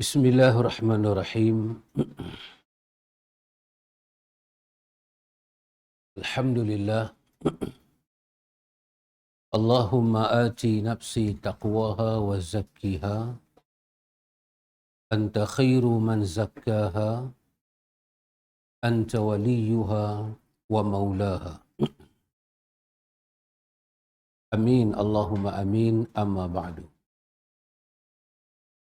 Bismillahirrahmanirrahim. Alhamdulillah. Allahumma ati nafsi taqwaha wa zakkiha. Anta khairu man zakkaha. Anta waliyuha wa maulaha. Amin. Allahumma amin. Amma ba'du.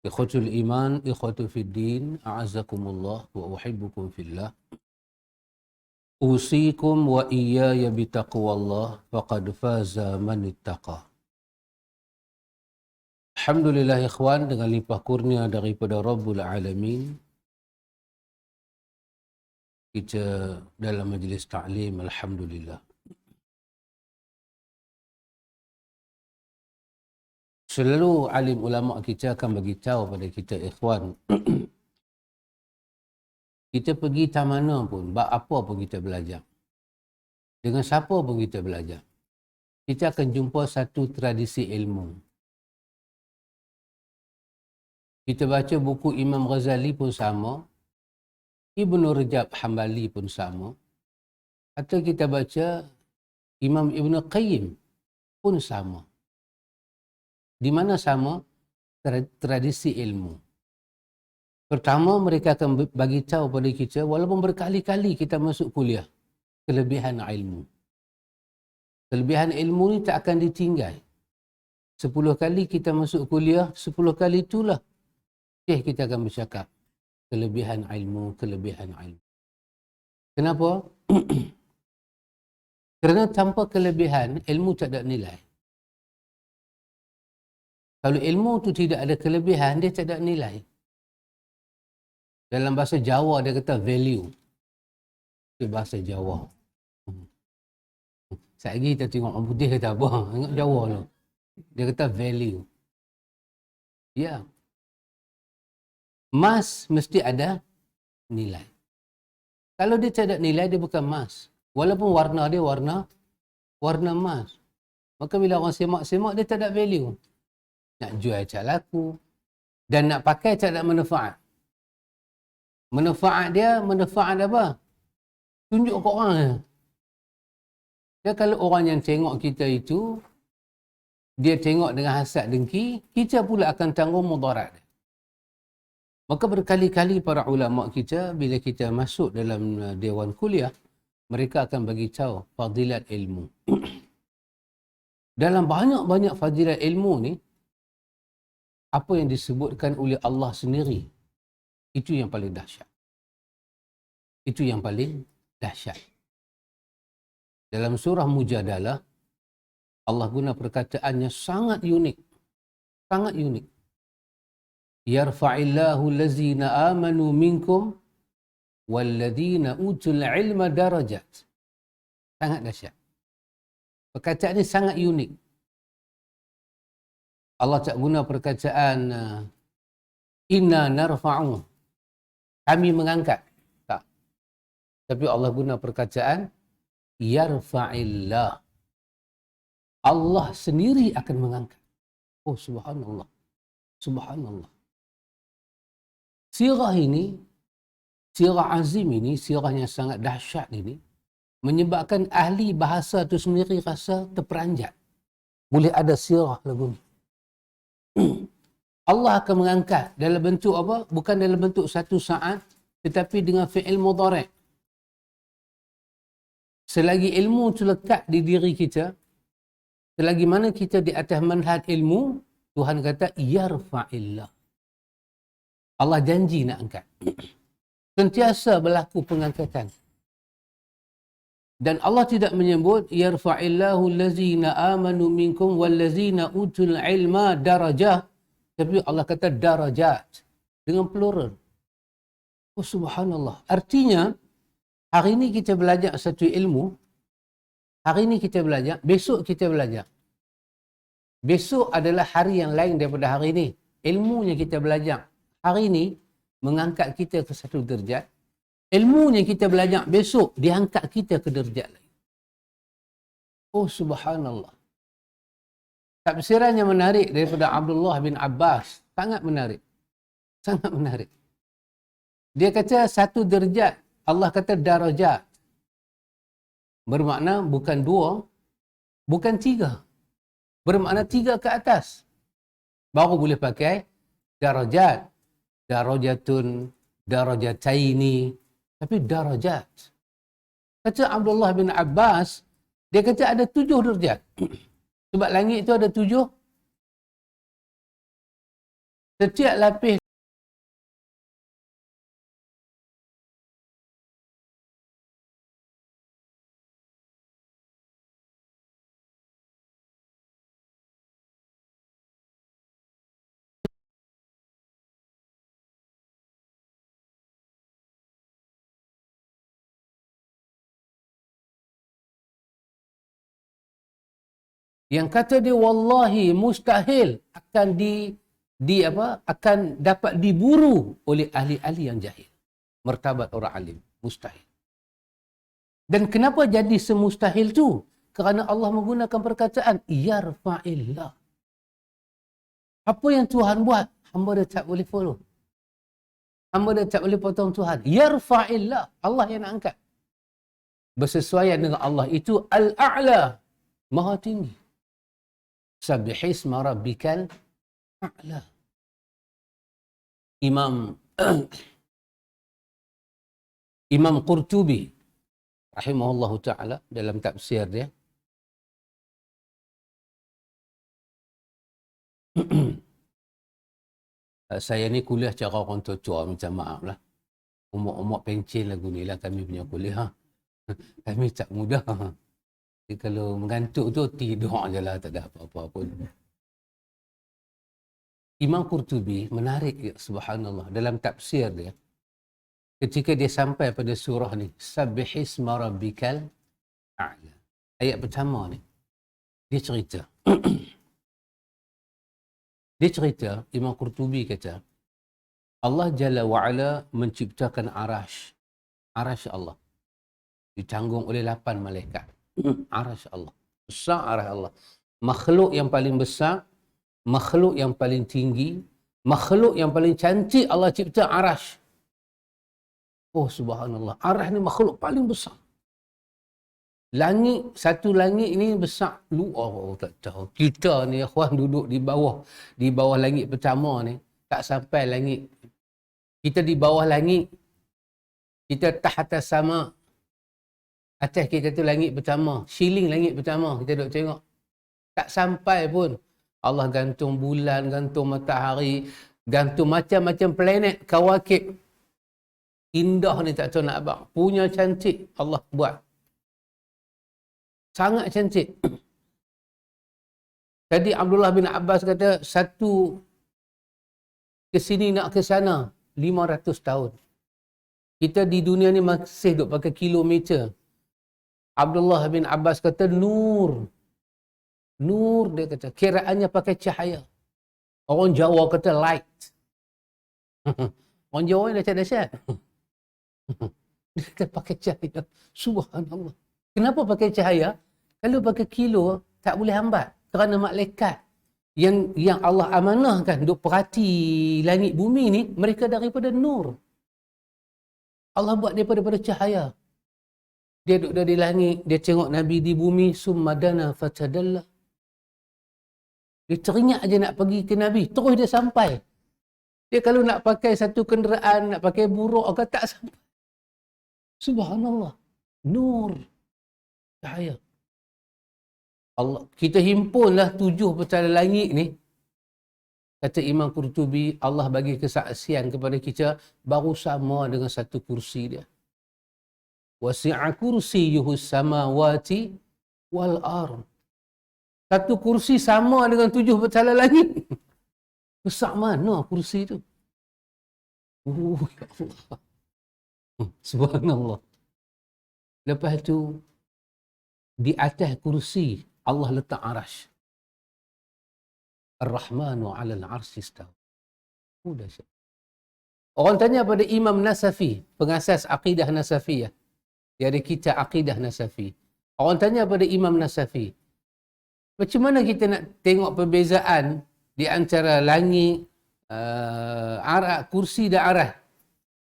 Ikhwatul iman, ikhwatu fid din, a'azakumullah wa uhibbukum fillah. Usikum wa iyaya bitaqwallah faqad faza man ittaqa. Alhamdulillah ikhwan, dengan limpah kurnia daripada Rabbul Alamin, kita dalam majlis ta'lim, alhamdulillah. Selalu alim ulama kita akan bagi tahu pada kita ikhwan, kita pergi ke mana pun, bab apa pun kita belajar, dengan siapa pun kita belajar, kita akan jumpa satu tradisi ilmu. Kita baca buku Imam Ghazali pun sama, Ibnu Rajab Hambali pun sama, atau kita baca Imam Ibn Qayyim pun sama. Di mana sama? Tradisi ilmu. Pertama, mereka akan bagi tahu pada kita, walaupun berkali-kali kita masuk kuliah, kelebihan ilmu. Kelebihan ilmu ni tak akan ditinggal. 10 kali kita masuk kuliah, 10 kali itulah kita akan bercakap kelebihan ilmu, kelebihan ilmu. Kenapa? Kerana tanpa kelebihan, ilmu tak ada nilai. Kalau ilmu tu tidak ada kelebihan, dia tak ada nilai. Dalam bahasa Jawa dia kata value. Itu bahasa Jawa. Sekali kita tengok orang putih kata apa? Tengok Jawa tu. Dia kata value. Ya. Emas mesti ada nilai. Kalau dia tak ada nilai, dia bukan emas. Walaupun warna dia warna emas. Maka bila orang semak-semak, dia tak ada value. Nak jual tak laku. Dan nak pakai tak ada manfaat. Manfaat dia, manfaat apa? Tunjuk ke orang je. Dan kalau orang yang tengok kita itu, dia tengok dengan hasad dengki, kita pula akan tanggung mudarat. Maka berkali-kali para ulama kita, bila kita masuk dalam dewan kuliah, mereka akan bagi tahu fadilat ilmu. Dalam banyak-banyak fadilat ilmu ni, apa yang disebutkan oleh Allah sendiri, itu yang paling dahsyat. Itu yang paling dahsyat. Dalam surah Mujadalah, Allah guna perkataannya sangat unik. Sangat unik. Yarfa'illahu allazina amanu minkum wallazina utul ilma darajat. Sangat dahsyat. Perkataan ini sangat unik. Allah tak guna perkataan inna narfa'u, kami mengangkat. Tak. Tapi Allah guna perkataan yarfa'illah. Allah sendiri akan mengangkat. Oh subhanallah. Subhanallah. Sirah ini, sirah azim ini, sirah yang sangat dahsyat ini, menyebabkan ahli bahasa itu sendiri rasa terperanjat. Boleh ada sirah lagu ni. Allah akan mengangkat dalam bentuk apa? Bukan dalam bentuk satu saat, tetapi dengan fi'il mudhari'. Selagi ilmu itu lekat di diri kita, selagi mana kita di atas manhaj ilmu, Tuhan kata, yarfa'illah. Allah janji nak angkat. Sentiasa berlaku pengangkatan. Dan Allah tidak menyebut, yarfa'illahu allazina amanu minkum wallazina utul ilma darajah. Tapi Allah kata darajat. Dengan plural. Oh subhanallah. Artinya, hari ini kita belajar satu ilmu, hari ini kita belajar, besok kita belajar. Besok adalah hari yang lain daripada hari ini. Ilmunya kita belajar. Hari ini mengangkat kita ke satu derajat. Ilmunya kita belajar besok, diangkat kita ke derajat lain. Oh subhanallah. Tafsiran yang menarik daripada Abdullah bin Abbas. Sangat menarik. Sangat menarik. Dia kata satu derajat. Allah kata darajat. Bermakna bukan dua, bukan tiga. Bermakna tiga ke atas. Baru boleh pakai darajat. Darajatun, darajataini. Tapi darajat. Kata Abdullah bin Abbas, dia kata ada 7 darjat. Sebab langit itu ada 7. Setiap lapis yang kata dia wallahi mustahil akan akan dapat diburu oleh ahli-ahli yang jahil. Martabat orang alim mustahil. Dan kenapa jadi semustahil tu? Kerana Allah menggunakan perkataan yarfa'illah. Apa yang Tuhan buat, hamba dia tak boleh follow. Hamba dia tak boleh potong Tuhan. Yarfa'illah, Allah yang nak angkat. Bersesuaian dengan Allah itu al-a'la, maha tinggi. Sabbihisma rabbikal a'la. Imam Qurtubi rahimahullahu ta'ala dalam tafsir dia saya ni kuliah cara orang tua-tua, minta maaf lah. Umur-umur pencen lagu ni lah kami punya kuliah. Kami tak mudah. Jadi kalau mengantuk tu tidur je lah, tak ada apa-apa pun. Imam Qurtubi menarik, ya, subhanallah, dalam tafsir dia. Ketika dia sampai pada surah ni, Sabbihisma rabbikal a'la. Ayat pertama ni, dia cerita. Dia cerita, Imam Qurtubi kata, Allah Jalla wa'ala menciptakan arash. Arash Allah. Ditanggung oleh 8 malaikat. Arash Allah. Besar arash Allah. Makhluk yang paling besar, makhluk yang paling tinggi, makhluk yang paling cantik Allah cipta arash. Oh subhanallah. Arash ni makhluk paling besar. Langit, satu langit ni besar. Oh, tak tahu. Kita ni akhwan duduk di bawah langit pertama ni. Tak sampai langit. Kita di bawah langit. Kita tahta sama. Atas kita tu langit pertama. Ceiling langit pertama. Kita duduk tengok. Tak sampai pun. Allah gantung bulan, gantung matahari, gantung macam-macam planet, kawakib. Indah ni tak tahu nak abang. Punya cantik Allah buat. Sangat cantik. Tadi Abdullah bin Abbas kata, satu ke sini nak ke sana, 500 tahun. Kita di dunia ni masih duk pakai kilometer. Abdullah bin Abbas kata, nur. Nur, dia kata, kiraannya pakai cahaya. Orang Jawa kata light. Orang Jawa ni dah dahsyat. Dia kata pakai cahaya. Subhanallah. Kenapa pakai cahaya? Kalau pakai kilo, tak boleh hambat. Kerana malaikat yang Allah amanahkan duk perhati langit bumi ni, mereka daripada nur. Allah buat daripada cahaya. Dia duduk dari langit, dia tengok Nabi di bumi, summa dana fatadalla. Dia teringat aja nak pergi ke Nabi, terus dia sampai. Dia kalau nak pakai satu kenderaan, nak pakai buruk, agak tak sampai. Subhanallah. Nur. Cahaya. Allah, kita himpunlah 7 petala langit ni. Kata Imam Qurtubi, Allah bagi kesaksian kepada kita, baru sama dengan satu kursi dia. Wasi'a kursiyuhu samawati wal ard. Satu kursi sama dengan 7 petala langit. Besar mana kursi tu? Oh, ya Allah. Subhanallah. Lepas tu, di atas kursi, Allah letak arash. Ar-Rahmanu 'alal 'arsy istawa. Sudah. Orang tanya pada Imam Nasafi, pengasas akidah Nasafiyah. Dia ada kitab akidah Nasafi. Orang tanya pada Imam Nasafi, macam mana kita nak tengok perbezaan di antara langit, kursi dan arah.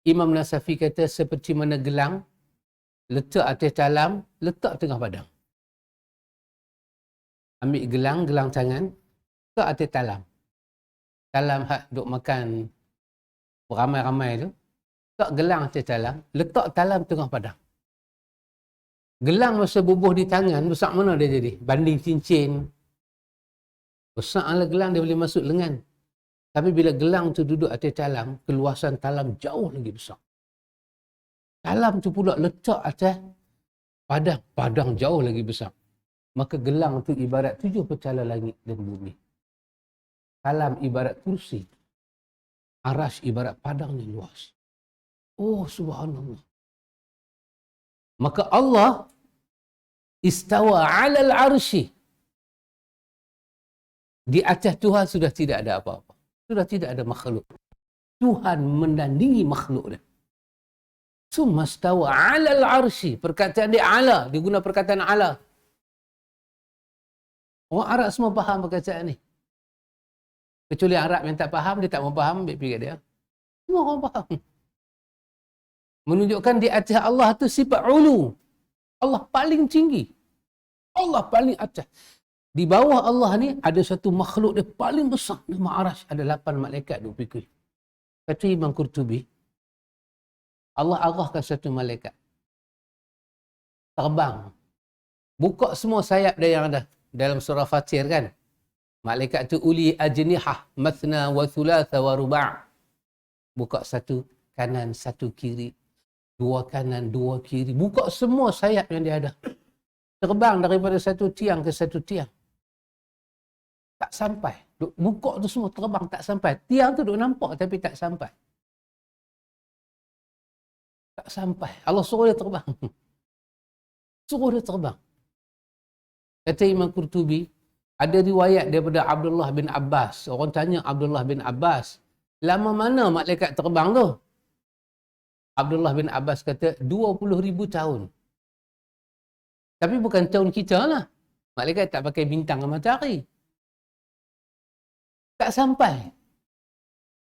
Imam Nasafi kata seperti mana gelang, letak atas talam, letak tengah padang. Ambil gelang tangan, letak atas talam. Talam hak duk makan ramai-ramai tu, letak gelang atas talam, letak talam tengah padang. Gelang masa bubuh di tangan, besar mana dia jadi? Banding cincin. Besarlah gelang, dia boleh masuk lengan. Tapi bila gelang tu duduk atas talam, keluasan talam jauh lagi besar. Talam tu pula letak atas padang. Padang jauh lagi besar. Maka gelang tu ibarat 7 petala langit dan bumi. Talam ibarat kursi. Arash ibarat padang yang luas. Oh, subhanallah. Maka Allah istawa alal arsy. Di atas Tuhan sudah tidak ada apa-apa. Sudah tidak ada makhluk. Tuhan menandingi makhluk dia. Summa stawa alal arsy. Perkataan dia ala. Dia guna perkataan ala. Orang Arab semua faham perkataan ni. Kecuali Arab yang tak faham, dia tak mau faham, ambil pergi kat dia. Semua orang faham. Menunjukkan di atas Allah tu sifat ulu. Allah paling tinggi. Allah paling atas. Di bawah Allah ni ada satu makhluk dia paling besar. Nama Arash. Ada 8 malaikat duk pikul. Kata Imam Qurtubi, Allah arahkan satu malaikat. Terbang. Buka semua sayap dia yang ada. Dalam surah Fatir kan. Malaikat tu uli ajnihah mathna wa thulatha wa ruba'. Buka satu kanan, satu kiri. 2 kanan, 2 kiri. Buka semua sayap yang dia ada. Terbang daripada satu tiang ke satu tiang. Tak sampai. Buka tu semua terbang tak sampai. Tiang tu duk nampak tapi tak sampai. Tak sampai. Allah suruh dia terbang. Suruh dia terbang. Kata Imam Qurtubi, ada riwayat daripada Abdullah bin Abbas. Orang tanya Abdullah bin Abbas, lama mana malaikat terbang tu? Abdullah bin Abbas kata 20,000 tahun. Tapi bukan tahun kita lah. Malaikat tak pakai bintang dan matahari. Tak sampai.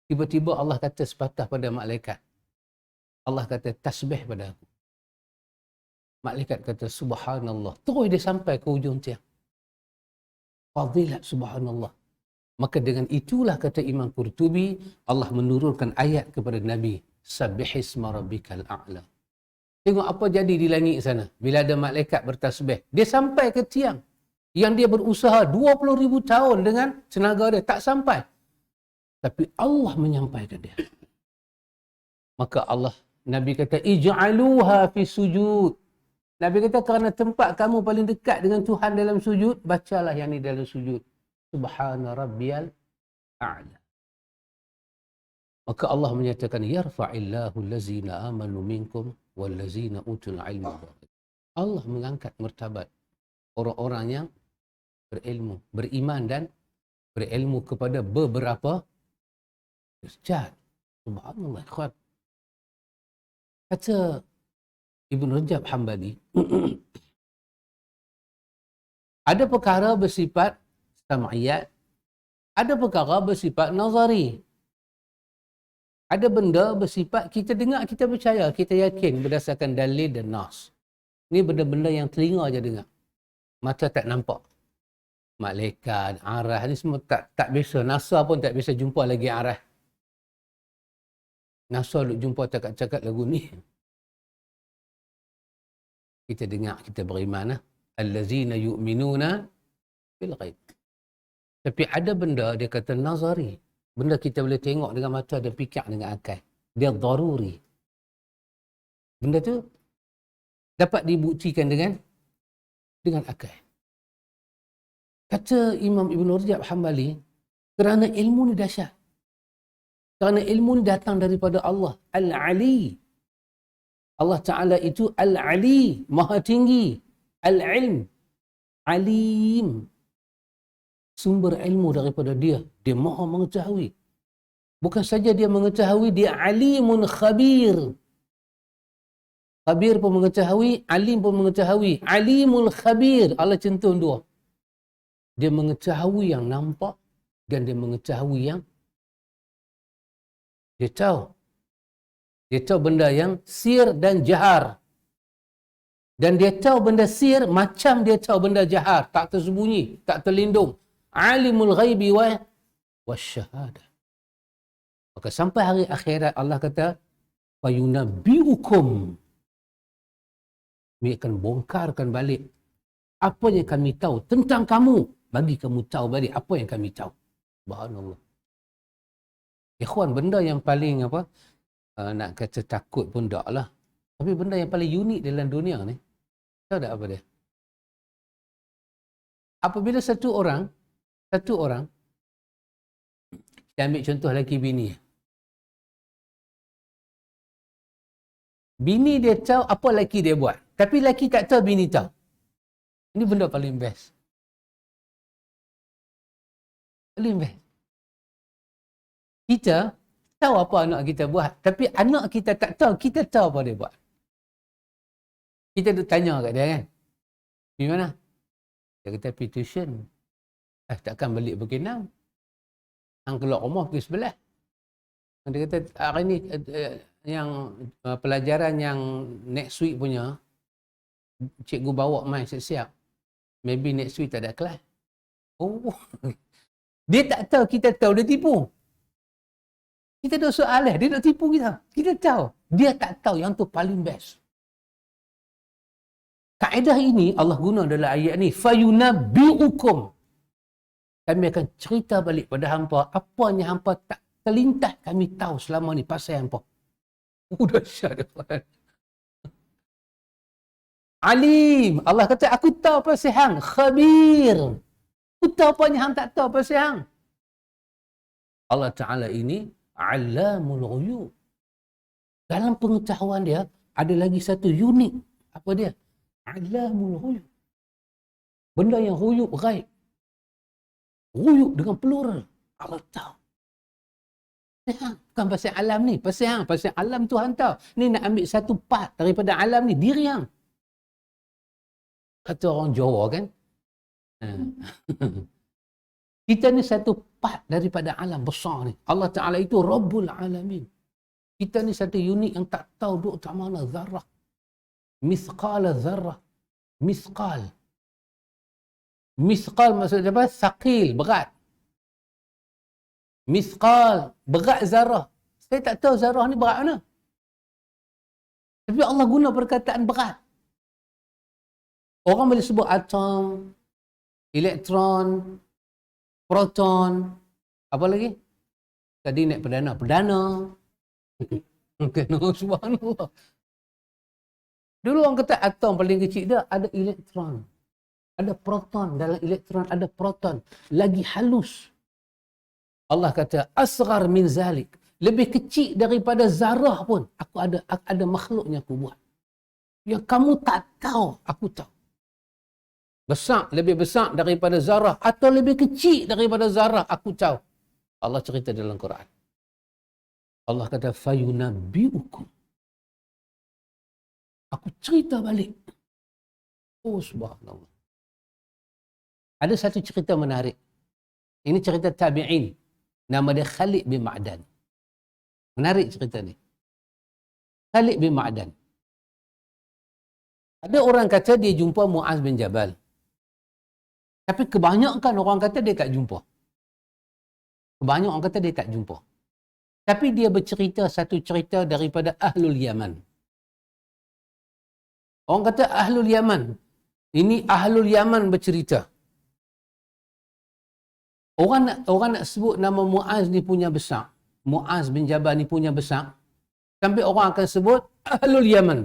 Tiba-tiba Allah kata sepatah pada malaikat. Allah kata tasbih pada aku. Malaikat kata subhanallah. Terus dia sampai ke ujung tiang. Fadilat subhanallah. Maka dengan itulah kata Imam Qurtubi, Allah menurunkan ayat kepada Nabi. Sabbihisma rabbikal a'la. Tengok apa jadi di langit sana. Bila ada malaikat bertasbih. Dia sampai ke tiang. Yang dia berusaha 20,000 tahun dengan tenaga dia. Tak sampai. Tapi Allah menyampaikan dia. Maka Allah, Nabi kata, ij'aluha fi sujud. Nabi kata, kerana tempat kamu paling dekat dengan Tuhan dalam sujud, bacalah yang ni dalam sujud. Subhana rabbiyal a'la. Maka Allah menyatakan, yarfa'illahu allazina amanu minkum wallazina utul ilma. Allah mengangkat martabat orang-orang yang berilmu, beriman dan berilmu kepada beberapa derajat. Subhanallah, ikhwan. Kata Ibn Rajab Hambali, ada perkara bersifat sam'iyat, ada perkara bersifat nazari. Ada benda bersifat kita dengar, kita percaya, kita yakin berdasarkan dalil dan nas. Ini benda-benda yang telinga je dengar. Mata tak nampak. Malaikat, arah ni semua tak biasa. NASA pun tak biasa jumpa lagi arah. NASA duk jumpa cakap-cakap lagu ni. Kita dengar, kita beriman. Allazina yu'minuna bil ghaib. Tapi ada benda dia kata nazari. Benda kita boleh tengok dengan mata dan fikir dengan akal. Dia daruri. Benda tu dapat dibuktikan dengan akal. Kata Imam Ibn Rajab Hambali, kerana ilmu ni dahsyat. Kerana ilmu ni datang daripada Allah. Al-Ali. Allah Ta'ala itu Al-Ali. Maha tinggi. Al-ilm. Alim. Sumber ilmu daripada dia. Dia maha mengetahui. Bukan saja dia mengetahui, dia alimun khabir. Khabir pun mengetahui, alim pun mengetahui. Alimul khabir. Allah centum dua. Dia mengetahui yang nampak dan dia mengetahui yang Dia tahu. Dia tahu benda yang sir dan jahar. Dan dia tahu benda sir macam dia tahu benda jahar. Tak tersembunyi, tak terlindung. Alimul ghaibi wasyahadah. Maka sampai hari akhirat Allah kata, fayunabbi'ukum. Kami akan bongkarkan balik apa yang kami tahu tentang kamu. Bagi kamu tahu balik apa yang kami tahu. Subhanallah. Ikhwan, benda yang paling nak kata takut pun tak lah. Tapi benda yang paling unik dalam dunia ni, tahu tak apa dia? Apabila satu orang, kita ambil contoh lelaki bini. Bini dia tahu apa lelaki dia buat. Tapi lelaki tak tahu, bini tahu. Ini benda paling best. Paling best. Kita tahu apa anak kita buat. Tapi anak kita tak tahu, kita tahu apa dia buat. Kita duk tanya kat dia kan. Pergi mana? Dia kata pergi tuition. Takkan balik pukul 6. Hang keluar rumah pukul 11. Dia kata hari ni yang pelajaran yang next week punya, cikgu bawa mai siap-siap. Maybe next week tak ada kelas. Oh. Dia tak tahu, kita tahu, dia tipu. Kita dah soalan, dia nak tipu kita. Kita tahu. Dia tak tahu, yang tu paling best. Kaedah ini Allah guna dalam ayat ni. Fayunabbi'ukum. Kami akan cerita balik pada hampa apa yang hampa tak terlintas kami tahu selama ni pasal hampa. Dahsyat. Alim. Allah kata, aku tahu pasal hang. Khabir. Aku tahu apa yang hang tak tahu pasal hang. Allah Ta'ala ini Alamul Ghuyub. Dalam pengetahuan dia, ada lagi satu unik. Apa dia? Alamul Ghuyub. Benda yang ghuyub, ghaib. Ghuyub dengan plural. Allah tahu. Bukan pasal alam ni. Pasal alam Tuhan tahu. Ni nak ambil satu part daripada alam ni. Diri hang. Kata orang Jawa kan. Kita ni satu part daripada alam besar ni. Allah Ta'ala itu Rabbul Alamin. Kita ni satu unit yang tak tahu duk tak mana zarrah. Mithqala zarrah. Mithqal. Mithqal maksudnya apa? Saqil, berat. Mithqal, berat zarrah. Saya tak tahu zarrah ni berat mana. Tapi Allah guna perkataan berat. Orang boleh sebut atom, elektron, proton, apa lagi? Tadi naik perdana. Subhanallah. Dulu orang kata atom paling kecil dia ada elektron. Ada proton, dalam elektron ada proton. Lagi halus. Allah kata asghar min zalik. Lebih kecil daripada zarah pun. Aku ada makhluknya aku buat. Yang kamu tak tahu, aku tahu. Besar, lebih besar daripada zarah atau lebih kecil daripada zarah, aku tahu. Allah cerita dalam Quran. Allah kata fayunabbi'ukum. Aku cerita balik. Oh subhanallah. Ada satu cerita menarik. Ini cerita tabi'in. Nama dia Khalid bin Ma'dan. Menarik cerita ni. Khalid bin Ma'dan. Ada orang kata dia jumpa Muaz bin Jabal. Tapi kebanyakan orang kata dia tak jumpa. Kebanyakan orang kata dia tak jumpa. Tapi dia bercerita satu cerita daripada Ahlul Yaman. Orang kata Ahlul Yaman. Ini Ahlul Yaman bercerita. Orang nak sebut nama Muaz ni punya besar. Muaz bin Jabal ni punya besar. Sampai orang akan sebut Ahlul Yaman.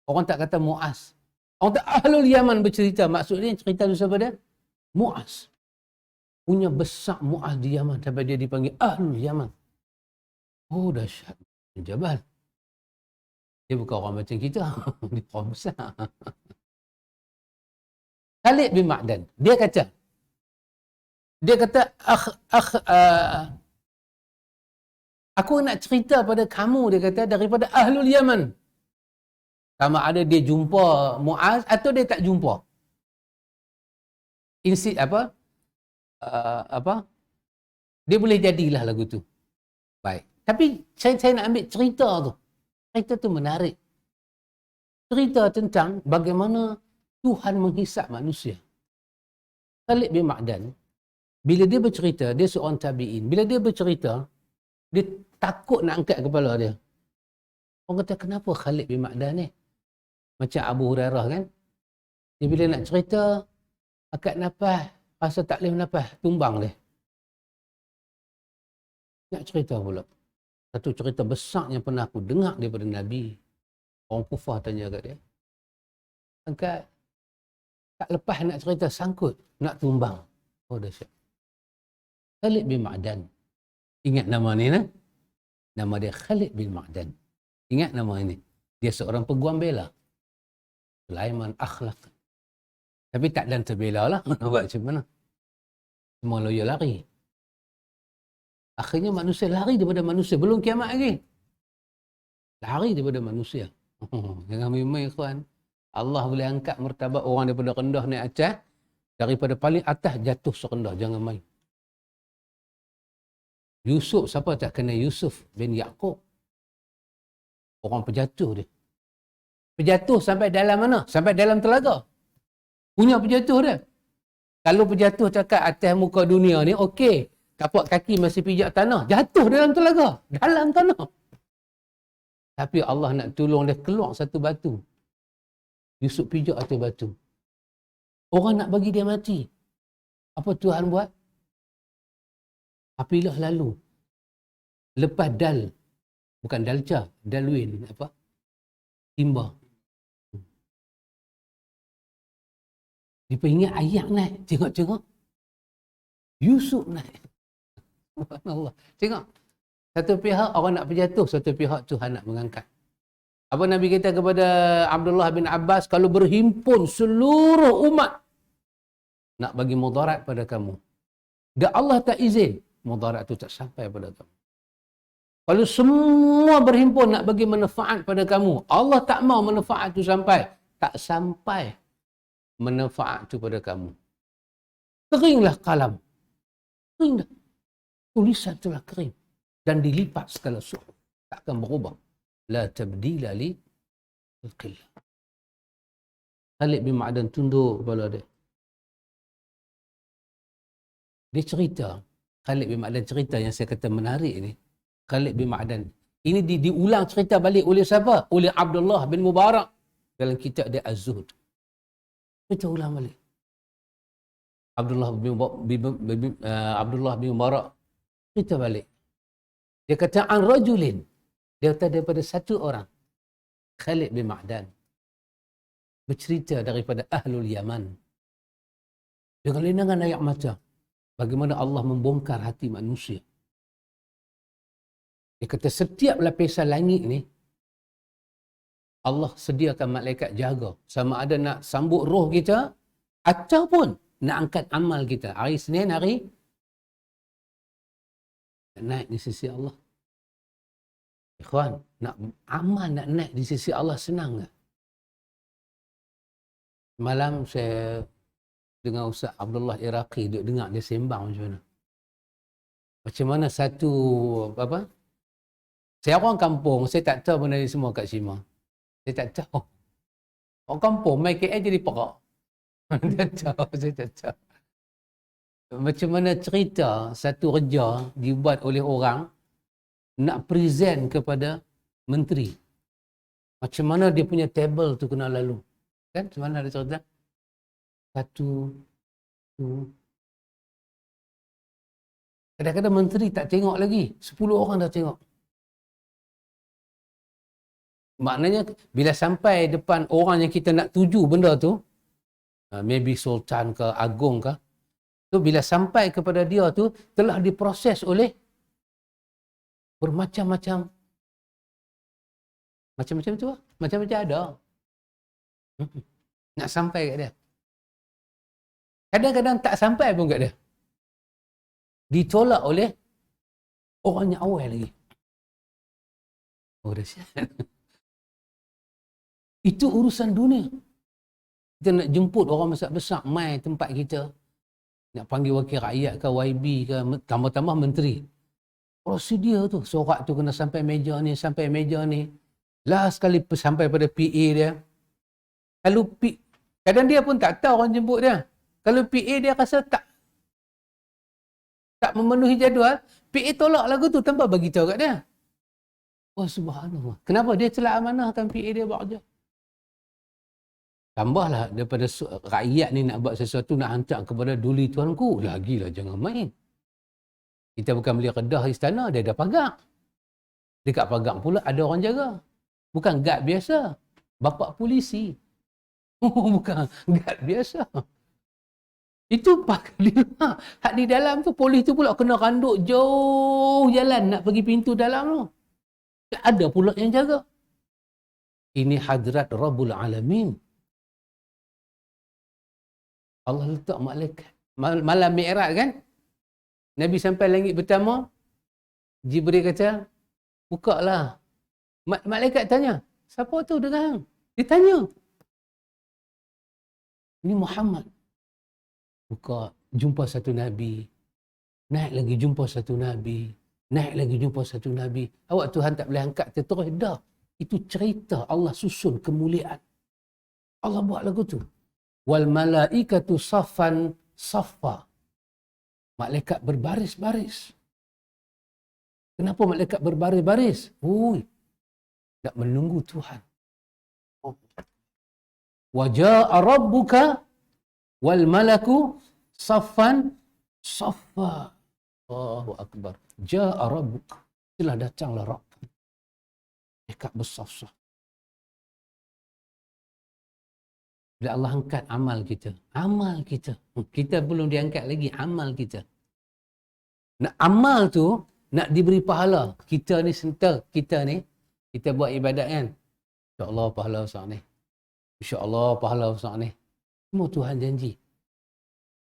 Orang tak kata Muaz. Orang tak Ahlul Yaman bercerita. Maksudnya cerita tu siapa dia? Muaz. Punya besar Muaz di Yaman. Sampai dia dipanggil Ahlul Yaman. Oh dahsyat. Jabal. Dia bukan orang macam kita. Dia orang besar. Khalid bin Ma'dan. Dia kata, aku nak cerita pada kamu, dia kata, daripada Ahlul Yaman. Sama ada dia jumpa Muaz atau dia tak jumpa. Dia boleh jadilah lagu tu. Baik. Tapi saya nak ambil cerita tu. Cerita tu menarik. Cerita tentang bagaimana Tuhan menghisap manusia. Khalid bin Ma'dan, bila dia bercerita, dia seorang tabi'in. Bila dia bercerita, dia takut nak angkat kepala dia. Orang kata, kenapa Khalid bin Ma'dan ni? Macam Abu Hurairah kan? Dia bila nak cerita, akad nafas, rasa tak boleh nafas, tumbang dia. Nak cerita pula. Satu cerita besar yang pernah aku dengar daripada Nabi. Orang Kufah tanya kat dia. Angkat, tak lepas nak cerita, sangkut, nak tumbang. Oh, dahsyat. Khalid bin Ma'dan. Ingat nama ni, nah? Nama dia Khalid bin Ma'dan. Ingat nama ini. Dia seorang peguam bela. Sulaiman akhlak. Tapi tak dan terbela lah. Nak buat macam mana? Semua loya lari. Akhirnya manusia lari daripada manusia. Belum kiamat lagi. Lari daripada manusia. Jangan main-main, kawan. Allah boleh angkat martabat orang daripada rendah naik atas. Daripada paling atas jatuh serendah. Jangan main. Yusuf, siapa tak kenal Yusuf bin Yaqub? Orang pejatuh dia. Pejatuh sampai dalam mana? Sampai dalam telaga. Punya pejatuh dia. Kalau pejatuh cakap atas muka dunia ni, okey. Tapak kaki masih pijak tanah. Jatuh dalam telaga. Dalam tanah. Tapi Allah nak tolong dia keluar satu batu. Yusuf pijak atas batu. Orang nak bagi dia mati. Apa Tuhan buat? Apilah lalu. Lepas dal. Bukan dalca. Dalwin. Apa? Timba. Dia ingat ayat naik. Tengok-tengok. Yusuf naik. Allah. Tengok. Satu pihak orang nak berjatuh. Satu pihak Tuhan nak mengangkat. Apa Nabi kata kepada Abdullah bin Abbas? Kalau berhimpun seluruh umat nak bagi mudarat pada kamu. Dan Allah tak izin. Mudarat itu tak sampai pada kamu. Kalau semua berhimpun nak bagi manfaat pada kamu. Allah tak mau manfaat itu sampai. Tak sampai manfaat itu pada kamu. Keringlah kalam. Kering dah. Tulisan telah kering. Dan dilipat segala suhu. Tak akan berubah. La tabdila li al-qillah. Khalid bin Ma'dan tunduk kepala dia. Dia cerita. Khalid bin Ma'dan cerita yang saya kata menarik ni. Khalid bin Ma'dan. Ini diulang cerita balik oleh siapa? Oleh Abdullah bin Mubarak. Dalam kitab dia Az-Zuhd. Kita ulang balik. Abdullah bin Mubarak cerita balik. Dia kata an rajulin. Dia kata daripada satu orang. Khalid bin Ma'dan. Bercerita daripada Ahlul Yaman. Dengan linangan air mata. Bagaimana Allah membongkar hati manusia. Dia kata setiap lapisan langit ni Allah sediakan malaikat jaga. Sama ada nak sambut roh kita ataupun nak angkat amal kita. Hari Senin, hari naik di sisi Allah. Ikhwan, nak amal nak naik di sisi Allah senang tak? Malam saya dengan Ustaz Abdullah Iraqi duduk dengar dia sembang macam mana. Macam mana satu apa? Saya orang kampung, saya tak tahu benda ni semua kat Sima. Saya tak tahu. Orang kampung main KL jadi perak. Saya tak tahu. Macam mana cerita satu kerja dibuat oleh orang nak present kepada menteri. Macam mana dia punya table tu kena lalu. Kan? Macam mana ada cerita? Satu. Kadang-kadang menteri tak tengok lagi. 10 orang dah tengok. Maknanya bila sampai depan orang yang kita nak tuju benda tu, maybe sultan ke, agung ke, tu bila sampai kepada dia tu, telah diproses oleh bermacam-macam. Macam-macam tu lah. Macam-macam ada. Nak sampai kat dia. Kadang-kadang tak sampai pun kat dia. Ditolak oleh orang yang awal lagi. Oh, dahsyat. Itu urusan dunia. Kita nak jemput orang besar-besar mai tempat kita. Nak panggil wakil rakyat ke, YB ke, tambah-tambah menteri. Prosedur tu, sorak tu kena sampai meja ni, sampai meja ni. Last sekali sampai pada PA dia. Kalau kadang dia pun tak tahu orang jemput dia. Kalau PA dia rasa tak memenuhi jadual, PA tolak lagu tu tanpa bagi tahu kat dia. Oh subhanallah. Kenapa dia telah amanahkan PA dia buat kerja? Tambahlah daripada rakyat ni nak buat sesuatu, nak hantar kepada duli tuanku. Lagilah jangan main. Kita bukan beli kedah istana, dia dah pagar. Dekat pagar pula ada orang jaga. Bukan guard biasa. Bapa polisi. Bukan guard biasa. Itu pagar dia. Hak di dalam tu, polis tu pula kena randuk jauh jalan nak pergi pintu dalam tu. Ada pula yang jaga. Ini hadrat Rabbul Alamin. Allah letak malaikat. Malam Mi'raj kan? Nabi sampai langit pertama, Jibril kata, buka lah. Malaikat tanya, siapa tu dengan? Dia tanya. Ini Muhammad. Buka, jumpa satu Nabi. Naik lagi jumpa satu Nabi. Naik lagi jumpa satu Nabi. Awak Tuhan tak boleh angkat terus. Dah. Itu cerita Allah susun kemuliaan. Allah buat lagu tu. Wal malaikatu saffan saffa. Malaikat berbaris-baris. Kenapa malaikat berbaris-baris? Nak menunggu Tuhan. Wa jaa rabbuka wal malaku saffan saffa. Allahu akbar. Jaa rabbuka. Telah datanglah Rabb. Malaikat bersaf-saf. Bila Allah angkat amal kita. Amal kita. Kita belum diangkat lagi amal kita. Nak amal tu, nak diberi pahala. Kita ni sentuh, kita buat ibadat kan. InsyaAllah pahala besar ni. InsyaAllah pahala besar ni. Semua Tuhan janji.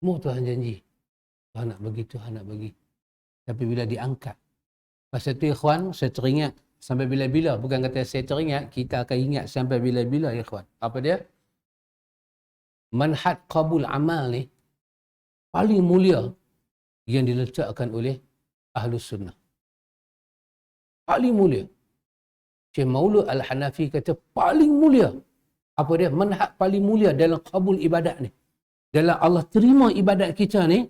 Semua Tuhan janji. Tuhan nak bagi, Tuhan nak bagi. Tapi bila diangkat. Pasal tu ikhwan, saya teringat sampai bila-bila. Bukan kata saya teringat, kita akan ingat sampai bila-bila ikhwan. Apa dia? Manhaj qabul amal ni paling mulia yang diletakkan oleh Ahlus Sunnah. Paling mulia. Syekh Maulud Al-Hanafi kata paling mulia. Apa dia? Manhaj paling mulia dalam qabul ibadat ni. Dalam Allah terima ibadat kita ni,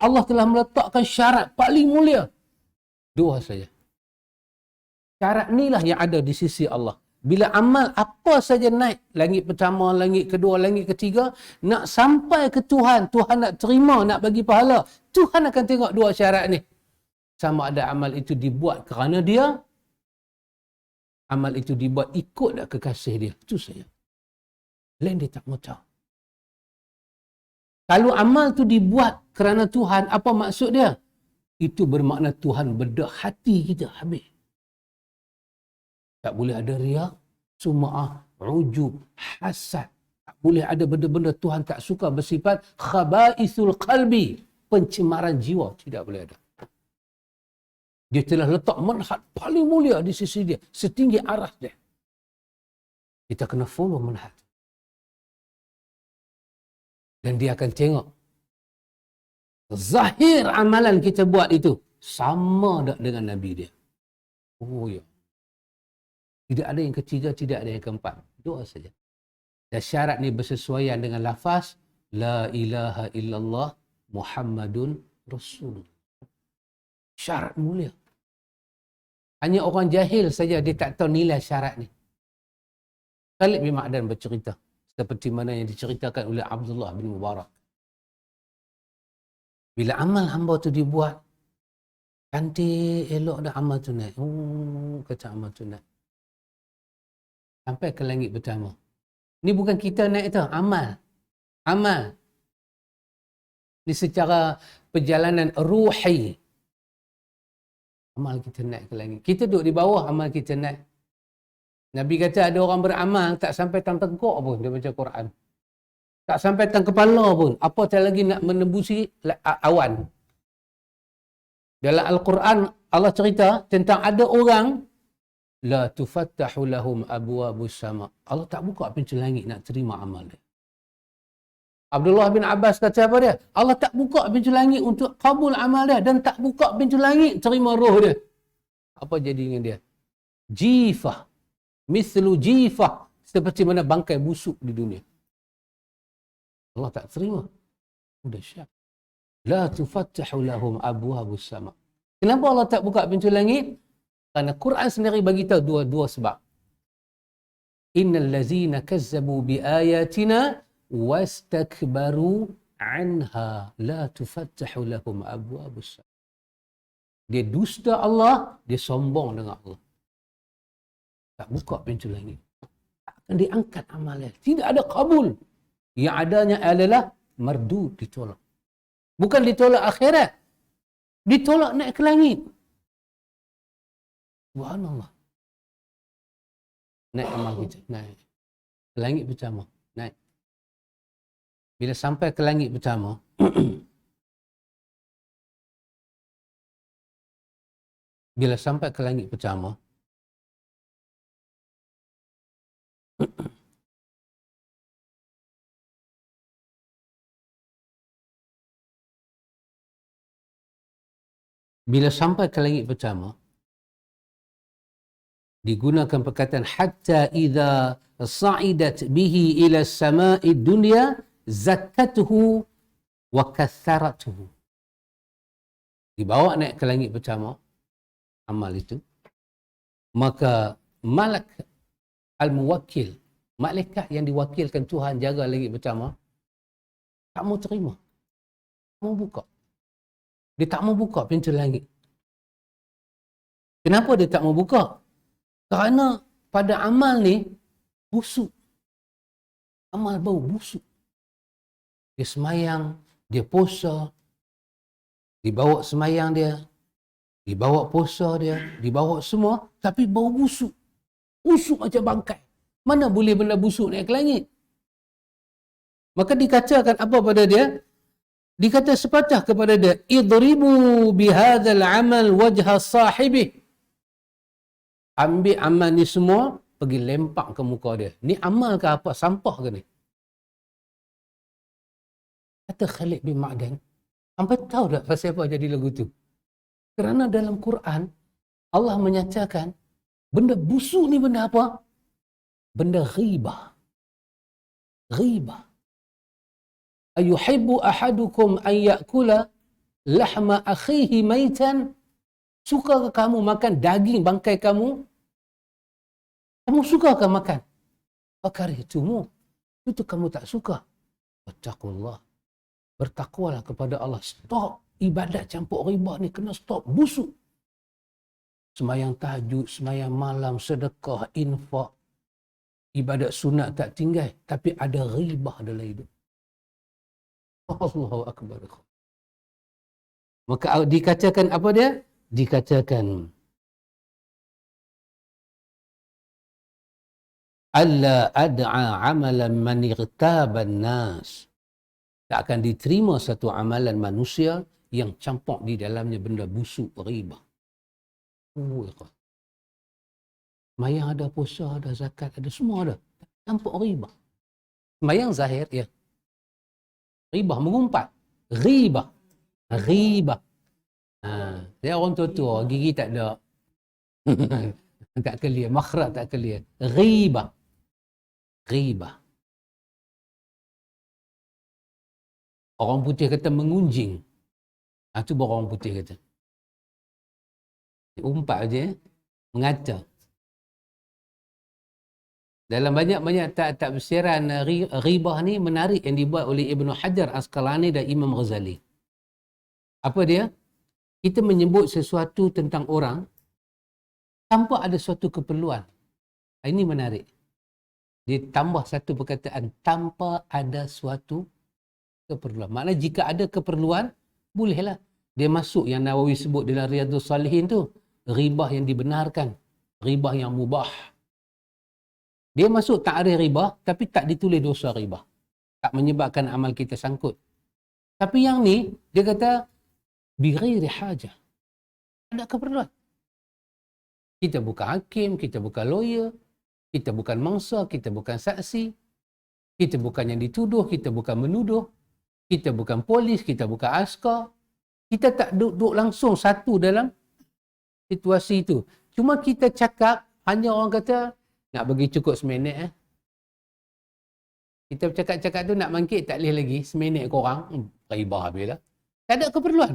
Allah telah meletakkan syarat paling mulia. Dua saja. Syarat inilah yang ada di sisi Allah. Bila amal apa saja naik, langit pertama, langit kedua, langit ketiga, nak sampai ke Tuhan, Tuhan nak terima, nak bagi pahala, Tuhan akan tengok dua syarat ni. Sama ada amal itu dibuat kerana dia, amal itu dibuat ikut tak kekasih dia. Itu saja. Lain dia tak mau tahu. Kalau amal tu dibuat kerana Tuhan, apa maksud dia? Itu bermakna Tuhan bedah hati kita habis. Tak boleh ada riak, sum'ah, ujub, hasad. Tak boleh ada benda-benda Tuhan tak suka bersifat khabaisul qalbi. Pencemaran jiwa. Tidak boleh ada. Dia telah letak manhaj paling mulia di sisi dia. Setinggi arah dia. Kita kena follow manhaj. Dan dia akan tengok. Zahir amalan kita buat itu. Sama tak dengan Nabi dia. Oh ya. Tidak ada yang ketiga, tidak ada yang keempat. Doa saja. Dan syarat ni bersesuaian dengan lafaz La ilaha illallah Muhammadun Rasulullah. Syarat mulia. Hanya orang jahil saja dia tak tahu nilai syarat ni. Khalid bin Ma'dan bercerita. Seperti mana yang diceritakan oleh Abdullah bin Mubarak. Bila amal hamba tu dibuat, cantik, elok dah amal tu naik. Kata amal tu naik. Sampai ke langit pertama. Ni bukan kita naik tu, amal. Amal. Ni secara perjalanan ruhi. Amal kita naik ke langit. Kita duduk di bawah, amal kita naik. Nabi kata ada orang beramal tak sampai tang tengkok pun dia baca Quran. Tak sampai tang kepala pun. Apatah lagi nak menembusi awan. Dalam Al-Quran Allah cerita tentang ada orang la tufattahu lahum abwabus sama. Allah tak buka pintu langit nak terima amal dia. Abdullah bin Abbas kata apa dia? Allah tak buka pintu langit untuk kabul amal dia dan tak buka pintu langit terima roh dia. Apa jadi dengan dia? Jifah. Mislu jifah. Seperti mana bangkai busuk di dunia. Allah tak terima. Sudah syak. La tufattahu lahum abwabus sama. Kenapa Allah tak buka pintu langit? Kerana Quran sendiri bagi tahu dua sebab. Innal ladzina kazzabu biayatina wastakbaru anha la tufattahu lahum abwabus sama. Dia dusta Allah, dia sombong dengan Allah. Tak buka pintu langit. Tak akan diangkat amalnya. Tidak ada kabul. Yang adanya adalah mardud, ditolak. Bukan ditolak akhirat. Ditolak naik ke langit. Subhanallah. Naik amal kita. Naik. Ke langit pertama. Naik. Bila sampai ke langit pertama, bila sampai ke langit pertama, bila sampai ke langit pertama, digunakan perkataan hatta idza sa'idat bihi ila as-sama'i dunya zakatuhu wa katharatuhu. Dibawa naik ke langit pertama amal itu, maka malak al-muwakkil, malaikat yang diwakilkan Tuhan jaga langit pertama, tak mau terima. Tak mau buka. Dia tak mau buka pintu langit. Kenapa dia tak mau buka? Kerana pada amal ni busuk. Amal bau busuk. Dia semayang, dia puasa, dibawa semayang dia, dibawa puasa dia, dibawa semua, tapi bau busuk. Busuk macam bangkai. Mana boleh benda busuk naik ke langit? Maka dikatakan apa pada dia? Dikata sepatah kepada dia, idribu bihadzal amal wajha sahibih. Ambil amal ni semua, pergi lempak ke muka dia. Ni amal ke apa? Sampah ke ni? Kata Khalid bin Ma'dan, hampa tahu tak pasal apa jadi lagu tu? Kerana dalam Quran, Allah menyatakan, benda busuk ni benda apa? Benda ghibah. Ghibah. Ayuhibbu ahadukum an ya'kula lahma akhihi maitan? Sukakah kamu makan daging bangkai kamu? Kamu sukakah makan? Fakarihtumu. Itu kamu tak suka. Wattaqullah. Bertakwalah kepada Allah. Stop ibadat campur riba ni, kena stop. Busuk. Semayang tahajud, semayang malam, sedekah, infak. Ibadat sunat tak tinggal. Tapi ada riba dalam hidup. Allahu Akbar. Maka dikatakan apa dia? Dikatakan alla ad'a amalan man irtaban nas. Tak akan diterima satu amalan manusia yang campur di dalamnya benda busuk, riba. Semayang ada, puasa ada, zakat ada, semua ada. Campur riba. Semayang zahir, ya. Riba mengumpat. Riba. Riba. Dia orang tua-tua, gigi tak ada. Tak clear, makhraj tak clear. Riba. Riba. Orang putih kata mengunjing. Itu baru orang putih kata. Umpat je, mengata. Dalam banyak-banyak tafsiran ribah ni menarik yang dibuat oleh Ibnu Hajar Asqalani dan Imam Ghazali. Apa dia? Kita menyebut sesuatu tentang orang tanpa ada suatu keperluan. Ini menarik. Dia tambah satu perkataan, tanpa ada suatu keperluan. Maknanya jika ada keperluan, bolehlah. Dia masuk yang Nawawi sebut dalam Riyadhus Salihin tu, ribah yang dibenarkan, ribah yang mubah. Dia masuk ta'rif ribah, tapi tak ditulis dosa ribah. Tak menyebabkan amal kita sangkut. Tapi yang ni, dia kata, bighairi hajah. Ada keperluan. Kita bukan hakim, kita bukan lawyer, kita bukan mangsa, kita bukan saksi. Kita bukan yang dituduh, kita bukan menuduh, kita bukan polis, kita bukan askar. Kita tak duduk langsung satu dalam situasi itu. Cuma kita cakap, hanya orang kata, nak bagi cukup seminit. Kita cakap-cakap tu nak mangkit tak boleh lagi, seminit korang, ribah habis lah. Tak ada keperluan.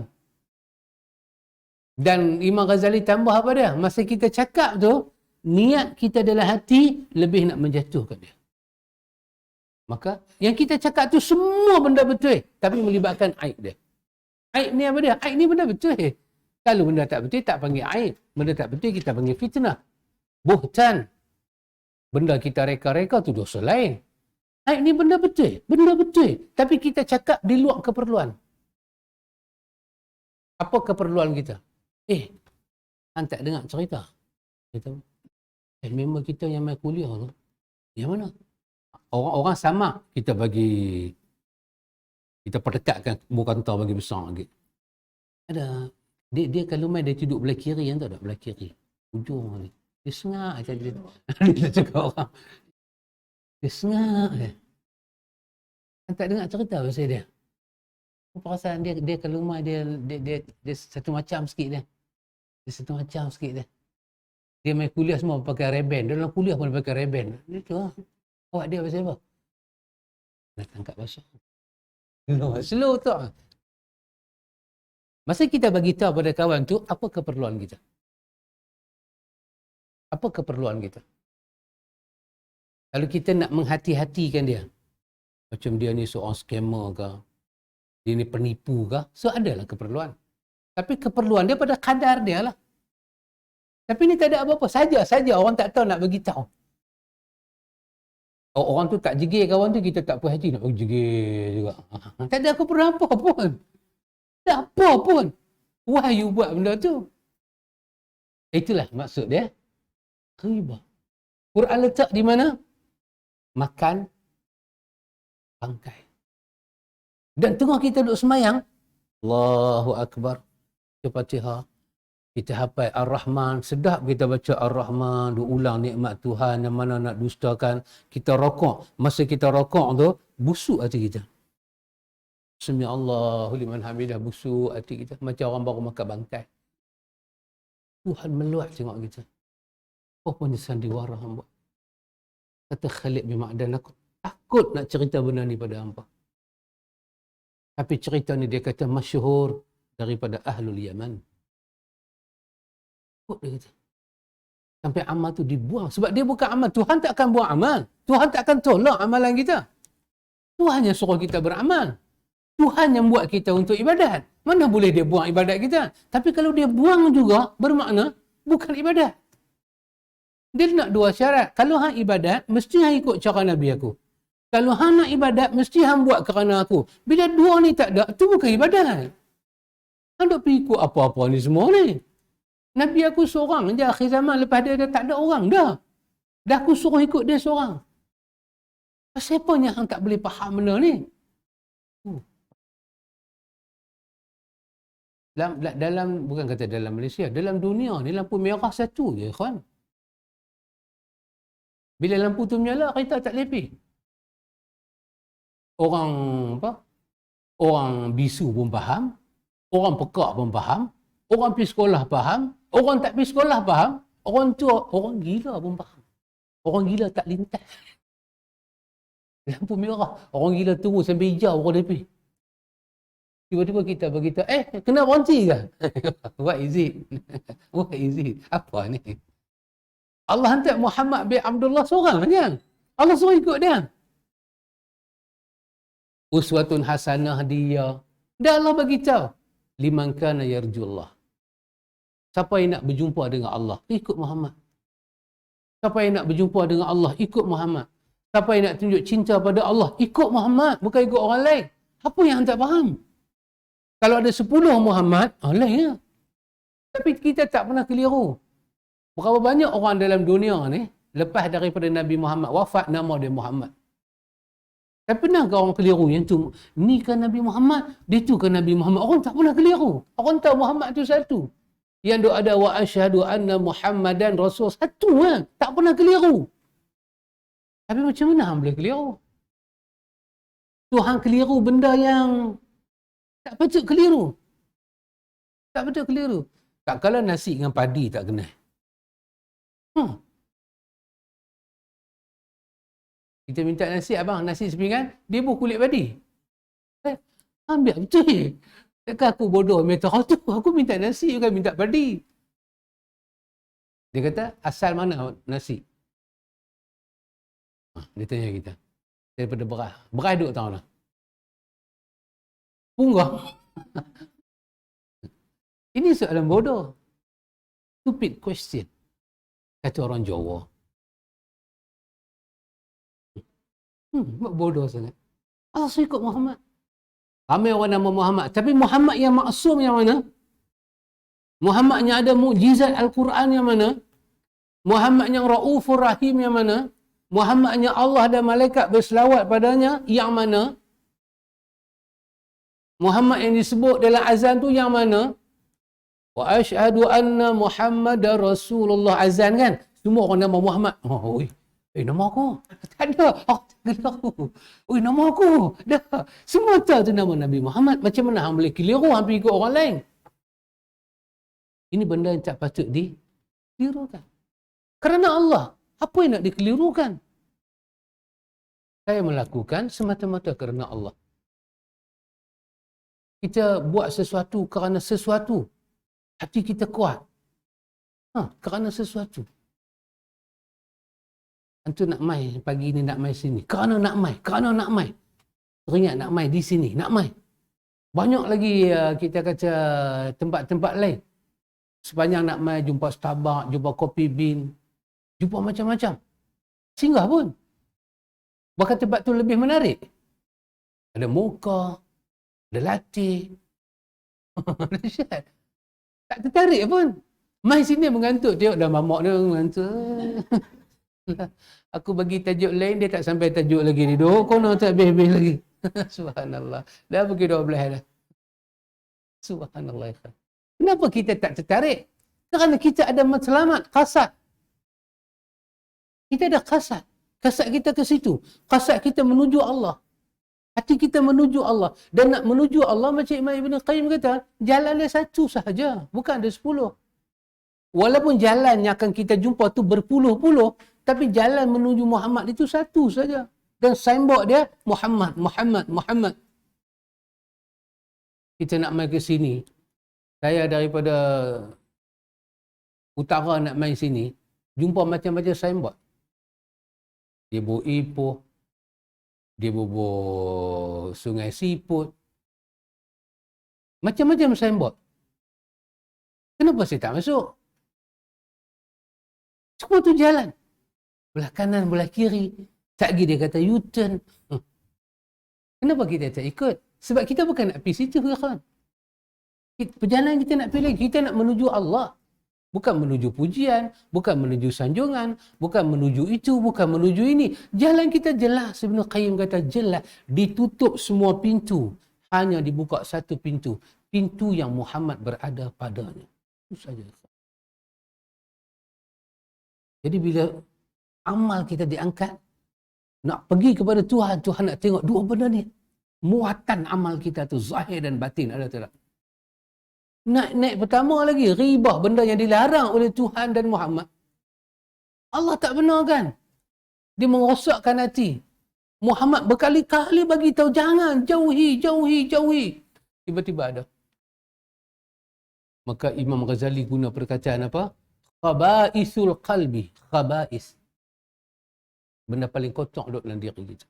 Dan Imam Ghazali tambah apa dia? Masa kita cakap tu, niat kita dalam hati lebih nak menjatuhkan dia. Maka yang kita cakap tu semua benda betul, tapi melibatkan aib dia. Aib ni apa dia? Aib ni benda betul. Kalau benda tak betul, tak panggil aib. Benda tak betul, kita panggil fitnah. Buhtan. Benda kita reka-reka tu dosa lain. Aib ni benda betul. Benda betul. Tapi kita cakap di luar keperluan. Apa keperluan kita? Han tak dengar cerita. Kita, member kita yang main kuliah tu, yang mana? Orang-orang sama, kita bagi, kita perdekatkan muka bagi besar lagi. Ada, dia kalau main dia duduk belah kiri, yang tak ada belah kiri. Ujung ni. Dia sengak macam dia. Dia cakap orang. Dia sengak je. Han tak dengar cerita pasal dia. Perasaan dia kalau main dia satu macam sikit dia. Dia satu macam sikit dia. Dia main kuliah semua pakai Ray-Ban. Dalam kuliah pun pakai Ray-Ban. Dia tu lah. Awak dia pasal apa? Nak tangkap bahasa. Slow tu. Masa kita bagi tahu pada kawan tu, apa keperluan kita? Apa keperluan kita? Kalau kita nak menghati-hatikan dia, macam dia ni seorang scammer ke, dia ni penipu ke, so adalah keperluan. Tapi keperluan dia pada kadar dia lah. Tapi ni tak ada apa-apa. Saja orang tak tahu nak bagi tahu. Orang tu tak jegir kawan tu, kita tak puas hati nak bagi jegir juga. Tak ada keperluan apa pun. Tak apa pun. Why you buat benda tu? Itulah maksud dia. Riba. Quran letak di mana? Makan bangkai. Dan tengah kita duduk semayang, Allahu Akbar. Al-Fatihah. Kita hafal Ar-Rahman, sedap kita baca Ar-Rahman, duk ulang nikmat Tuhan yang mana nak dustakan. Kita rokok, masa kita rokok tu, busuk hati kita. Sami Allahu liman hamidah, busuk hati kita. Macam orang baru makan bangkai. Tuhan meluat tengok kita. Apa pun sandiwara hamba. Kata Khalid bin Ma'dan, aku takut nak cerita benda ni pada hamba. Tapi cerita ni dia kata masyhur daripada Ahlul Yaman. Dia kata. Sampai amal tu dibuang. Sebab dia bukan amal. Tuhan tak akan buang amal. Tuhan tak akan tolak amalan kita. Tuhan yang suruh kita beramal. Tuhan yang buat kita untuk ibadat. Mana boleh dia buang ibadat kita? Tapi kalau dia buang juga, bermakna bukan ibadat. Dia nak dua syarat. Kalau hang ibadat, mesti hang ikut cara Nabi aku. Kalau hang nak ibadat, mesti hang buat kerana aku. Bila dua ni tak ada, tu bukan ibadat. Hang duk pergi ikut apa-apa ni semua ni. Nabi aku seorang je akhir zaman, lepas dia tak ada orang dah. Dah aku suruh ikut dia seorang. Siapanya hang tak boleh faham benda ni? Dalam bukan kata dalam Malaysia, dalam dunia ni lampu merah satu je, kawan. Bila lampu tu menyala, kereta tak lepi. Orang apa? Orang bisu pun faham, orang pekak pun faham, orang pergi sekolah faham, orang tak pergi sekolah faham, orang tua, orang gila pun faham. Orang gila tak lintas. Lampu merah, orang gila tunggu sampai hijau orang lepi. Tiba-tiba kita beritahu, kena berhenti ke? What is it? What is it? Apa ni? Allah hantar Muhammad bin Abdullah seorang je. Allah suruh ikut dia. Uswatun hasanah dia. Dah Allah bagi tahu. Liman kana yarjullah. Siapa yang nak berjumpa dengan Allah, ikut Muhammad. Siapa yang nak berjumpa dengan Allah, ikut Muhammad. Siapa yang nak tunjuk cinta pada Allah, ikut Muhammad. Bukan ikut orang lain. Apa yang anda tak faham? Kalau ada 10 Muhammad, lain lah. Tapi kita tak pernah keliru. Berapa banyak orang dalam dunia ni, lepas daripada Nabi Muhammad wafat, nama dia Muhammad. Tak pernah ke orang keliru yang tu, ni kan Nabi Muhammad, dia tu kan Nabi Muhammad. Orang tak pernah keliru. Orang tahu Muhammad tu satu. Yang ada wa asyhadu anna Muhammadan Rasul, satu kan. Tak pernah keliru. Tapi macam mana hang boleh keliru? Tuhan keliru benda yang tak patut keliru. Tak patut keliru. Tak kala nasi dengan padi tak kena. Kita minta nasi, abang nasi sepinggan, dia buh kulit padi. Ambil betul. Takkan aku bodoh ambil tahu tu. Aku minta nasi bukan minta padi. Dia kata, asal mana nasi? Dia tanya kita. Daripada beras. Beras duduk tahu lah. Punggah. Ini soalan bodoh. Stupid question. Kata orang Jawa. Bodoh sangat. Asal ikut Muhammad. Ramai orang nama Muhammad. Tapi Muhammad yang maksum yang mana? Muhammad yang ada mukjizat Al-Quran yang mana? Muhammad yang Raufur Rahim yang mana? Muhammad yang Allah dan malaikat berselawat padanya yang mana? Muhammad yang disebut dalam azan tu yang mana? Wa asyhadu anna Muhammadar Rasulullah, azan kan? Semua orang nama Muhammad. Oh, nama aku. Tak ada. Nama aku. Dah. Semua tahu tu nama Nabi Muhammad. Macam mana hang boleh keliru hang pergi ikut orang lain? Ini benda yang tak patut dikelirukan. Kerana Allah. Apa yang nak dikelirukan? Saya melakukan semata-mata kerana Allah. Kita buat sesuatu kerana sesuatu. Hati kita kuat. Kerana sesuatu. Antu nak mai pagi ni, nak mai sini. Kerana nak mai. Teringat nak mai di sini, nak mai. Banyak lagi kita kata tempat-tempat lain. Sepanjang nak mai jumpa Starbucks, jumpa Coffee Bean, jumpa macam-macam. Singgah pun. Bahkan tempat tu lebih menarik. Ada mocha, ada latte. Dahsyat. Tak tertarik pun. Mai sini mengantuk. Tengok dah mamak dia mengantuk. Aku bagi tajuk lain, dia tak sampai tajuk lagi. Dia duduk kono tak habis-habis lagi. Subhanallah. Dah pergi 12 dah. Subhanallah. Kenapa kita tak tertarik? Kerana kita ada matlamat, kasat. Kita ada kasat. Kasat kita ke situ. Kasat kita menuju Allah. Hati kita menuju Allah. Dan nak menuju Allah, macam Imam Ibn Qayyim kata, jalan dia satu sahaja. Bukan ada 10. Walaupun jalan yang akan kita jumpa tu berpuluh-puluh, tapi jalan menuju Muhammad itu satu saja. Dan signboard dia, Muhammad. Kita nak main ke sini. Saya daripada utara nak main sini, jumpa macam-macam signboard. Dia bawa Ipoh, dia bawa Sungai Siput. Macam-macam signboard. Kenapa saya tak masuk? Semua tu jalan. Belah kanan, belah kiri. Tak lagi dia kata U-turn. Kenapa kita tak ikut? Sebab kita bukan nak pergi situ, kan? Perjalanan kita nak pilih, kita nak menuju Allah. Bukan menuju pujian, bukan menuju sanjungan, bukan menuju itu, bukan menuju ini. Jalan kita jelas. Ibn Qayyim kata jelas. Ditutup semua pintu. Hanya dibuka satu pintu. Pintu yang Muhammad berada padanya. Itu saja. Jadi bila amal kita diangkat, nak pergi kepada Tuhan, Tuhan nak tengok dua benda ni. Muatan amal kita tu, zahir dan batin, ada tak? Naik pertama lagi, ribah, benda yang dilarang oleh Tuhan dan Muhammad. Allah tak benarkan. Dia merosakkan hati. Muhammad berkali-kali bagi tahu jangan, jauhi. Tiba-tiba ada. Maka Imam Ghazali guna perkataan apa? Khaba'isul qalbi. Khaba'is. Benda paling kotor duduk dalam diri kita.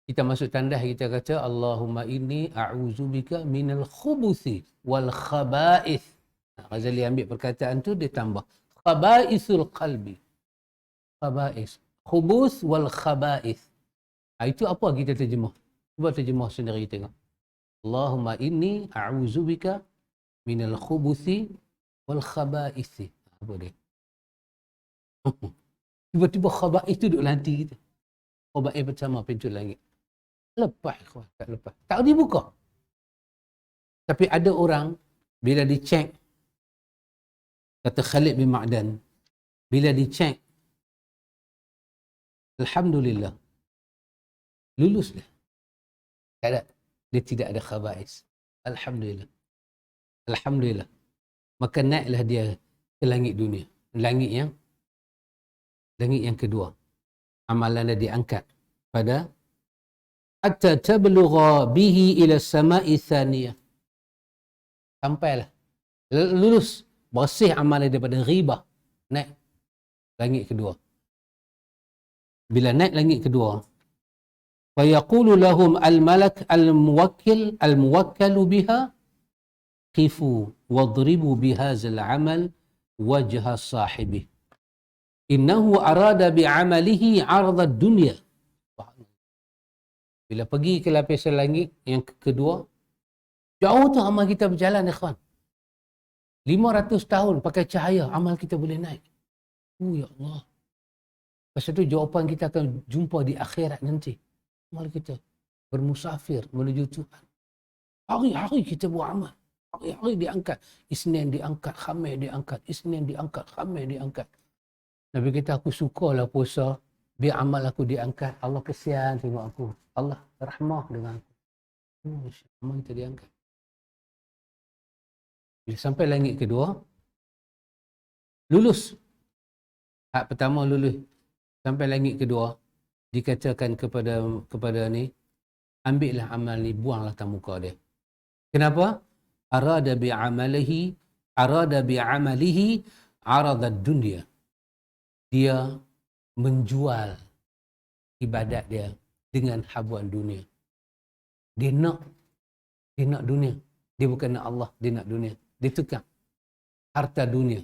Kita masuk tandas, kita kata Allahumma inni a'udzubika minal khubuthi wal khaba'ith. Ghazali ambil perkataan tu, dia tambah khaba'isul qalbi. Khaba'is. Khubus wal khaba'ith. Itu apa kita terjemah? Cuba terjemah sendiri tengok. Allahumma inni a'udzubika minal khubuthi wal khaba'ith. Apa dia? Tiba-tiba khaba'ith tu duduk dalam hati kita. Khaba'ith pertama pintu langit. Lepas, tak lepas. Tak dibuka. Tapi ada orang, bila dicek, kata Khalid bin Ma'dan, bila dicek, Alhamdulillah, lulus dia. Tak ada. Dia tidak ada khaba'is. Alhamdulillah. Alhamdulillah. Maka naiklah dia ke langit dunia. Langit yang kedua. Amalan dia diangkat pada hatta tablugha bihi ila sama'i thaniyah. Sampailah. Lulus. Bersih amalan daripada ghibah. Naik langit kedua. Bila naik langit kedua, fayaqulu lahum al-malak al-muwakkalu biha qifu wadribu bihazal amal wajha sahibih. Innahu arada bi'amalihi 'arda dunya. Bila pergi ke lapisan langit yang kedua, jauh tu amal kita berjalan, ikhwan. 500 tahun pakai cahaya, amal kita boleh naik. Ya Allah. Lepas itu jawapan kita akan jumpa di akhirat nanti. Amal kita bermusafir menuju Tuhan. Hari-hari kita buat amal. Hari-hari diangkat. Isnin diangkat, Khamis diangkat. Isnin diangkat, Khamis diangkat. Nabi kata, aku sukalah puasa. Biar amal aku diangkat. Allah kesian tengok aku. Allah rahmah dengan aku. Amal kita diangkat. Bila sampai langit kedua, lulus. Hak pertama lulus. Sampai langit kedua, dikatakan kepada ni, ambillah amal ni, buanglah atas muka dia. Kenapa? Arada bi'amalihi arada dunia. Dia menjual ibadat dia dengan habuan dunia. Dia nak dunia. Dia bukan nak Allah, dia nak dunia. Dia tukar harta dunia.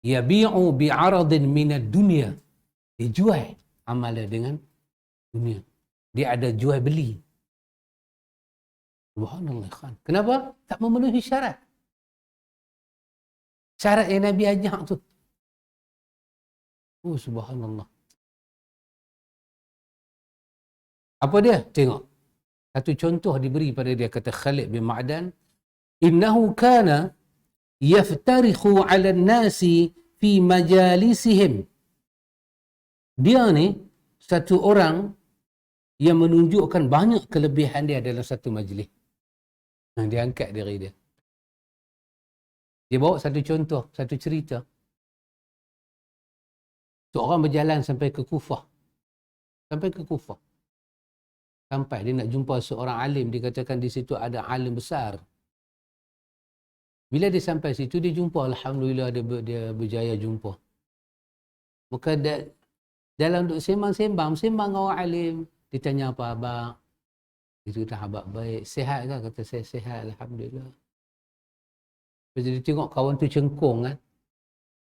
Yabi'u bi'aradin minad dunia. Dia jual amal dia dengan dunia. Dia ada jual beli. Subhanallah khan. Kenapa? Tak memenuhi syarat. Syarat yang Nabi ajak tu. Oh subhanallah. Apa dia? Tengok. Satu contoh diberi pada dia, kata Khalid bin Ma'dan, innahu kana yaftarikhu 'ala an-nasi fi majalisihim. Dia ni satu orang yang menunjukkan banyak kelebihan dia dalam satu majlis. Dia angkat diri dia. Dia bawa satu contoh, satu cerita. Seorang berjalan sampai ke Kufah. Sampai dia nak jumpa seorang alim. Dia katakan di situ ada alim besar. Bila dia sampai situ, dia jumpa. Alhamdulillah dia berjaya jumpa. Maka dalam duk sembang dengan orang alim, dia tanya apa abang? Dia kata, abang baik. Sihat kan? Kata, saya sihat. Alhamdulillah. Lepas dia tengok kawan tu cengkung kan.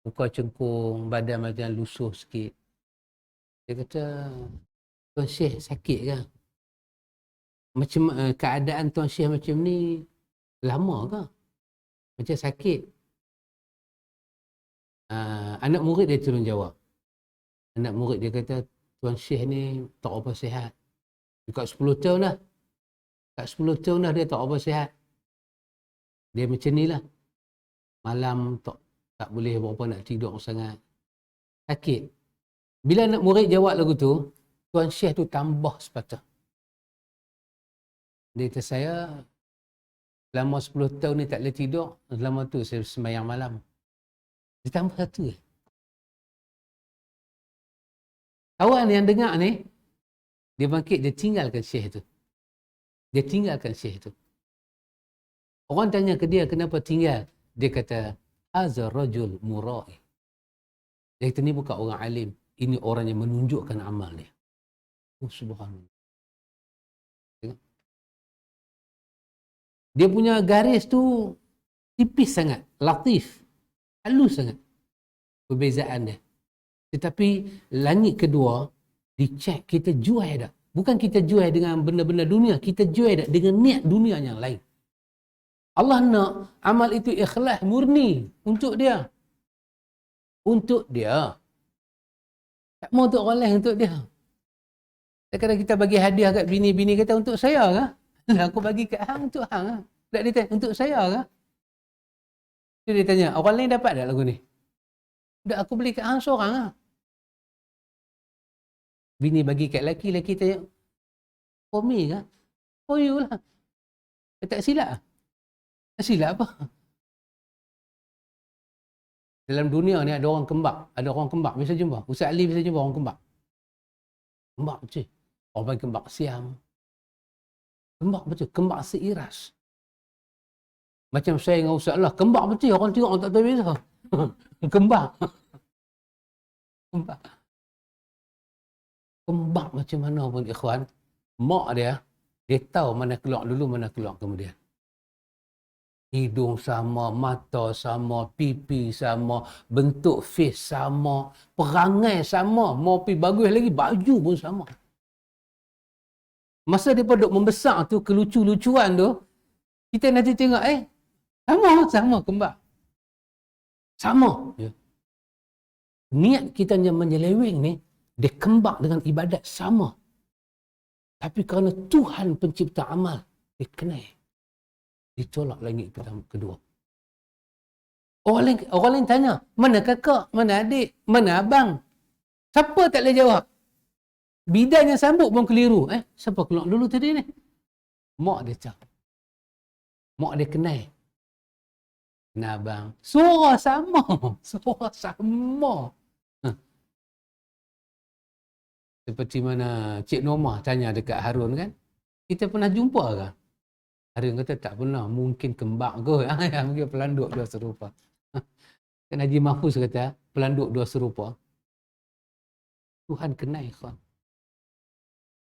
Muka cengkung, badan macam lusuh sikit. Dia kata, Tuan Syekh sakit kan? Macam keadaan Tuan Syekh macam ni lama ke? Macam sakit. Anak murid dia turun jawab. Anak murid dia kata, Tuan Syekh ni tak apa sihat. Dekat 10 tahun dah. Dia tak apa sihat. Dia macam ni lah. Malam tak boleh berapa nak tidur sangat. Sakit. Bila anak murid jawab lagu tu, Tuan Syekh tu tambah sepatah. Dia kata, saya selama 10 tahun ni tak boleh tidur, selama tu saya sembahyang malam. Dia tambah satu. Kawan yang dengar ni, dia bangkit, dia tinggalkan Syekh tu. Orang tanya ke dia, kenapa tinggal? Dia kata, Azza rajul mura'i. Dia kata, ni bukan orang alim. Ini orang yang menunjukkan amal dia. Oh, subhanallah. Tengok. Dia punya garis tu tipis sangat. Latif. Halus sangat. Perbezaan dia. Tetapi langit kedua, dicek kita jual dah. Bukan kita jual dengan benda-benda dunia. Kita jual dah dengan niat dunia yang lain. Allah nak amal itu ikhlas, murni untuk dia. Untuk dia. Tak mau untuk orang lain, untuk dia. Kadang-kadang kita bagi hadiah kat bini-bini kata, untuk saya ke? Aku bagi kat hang, untuk hang ke? Tak dia tanya, untuk saya ke? Dia tanya, orang lain dapat tak lagu ni? Tak, aku beli kat hang seorang ke? Bini bagi kat laki, laki tanya, for me ke? for you lah. Tak silap lah. Tak silap apa? Dalam dunia ni ada orang kembang. Ada orang kembang. Biasa jumpa. Ustaz Ali biasa jumpa orang kembang. Kembang betul. Orang panggil kembang siam. Kembang betul. Kembang seiras. Macam saya dengan Ustaz Allah. Kembang betul. Orang tengok orang tak tahu biasa. Kembang. Kembang. Kembang macam mana pun ikhwan. Mak dia tahu mana keluar dulu, mana keluar kemudian. Hidung sama, mata sama, pipi sama, bentuk face sama, perangai sama, mau pergi bagus lagi, baju pun sama. Masa dia duk membesar tu, kelucu-lucuan tu, kita nanti tengok, sama kembar. Sama. Ya. Niat kita yang menyeleweng ni, dia kembang dengan ibadat sama. Tapi kerana Tuhan pencipta amal, dia kenal. Ditolak langit pertama, kedua. Orang lain tanya, mana kakak, mana adik, mana abang? Siapa tak boleh jawab? Bidan yang sambut pun keliru. Siapa keluar dulu tadi ni? Mak dia cakap. Mak dia kenal. Nah abang, suara sama. Suara sama. Seperti mana Cik Norma tanya dekat Harun kan? Kita pernah jumpa ke? Harun kata tak pernah, mungkin kembang kot. Mungkin pelanduk dua serupa. Kan Haji Mahfuz kata, pelanduk dua serupa. Tuhan kenal kau.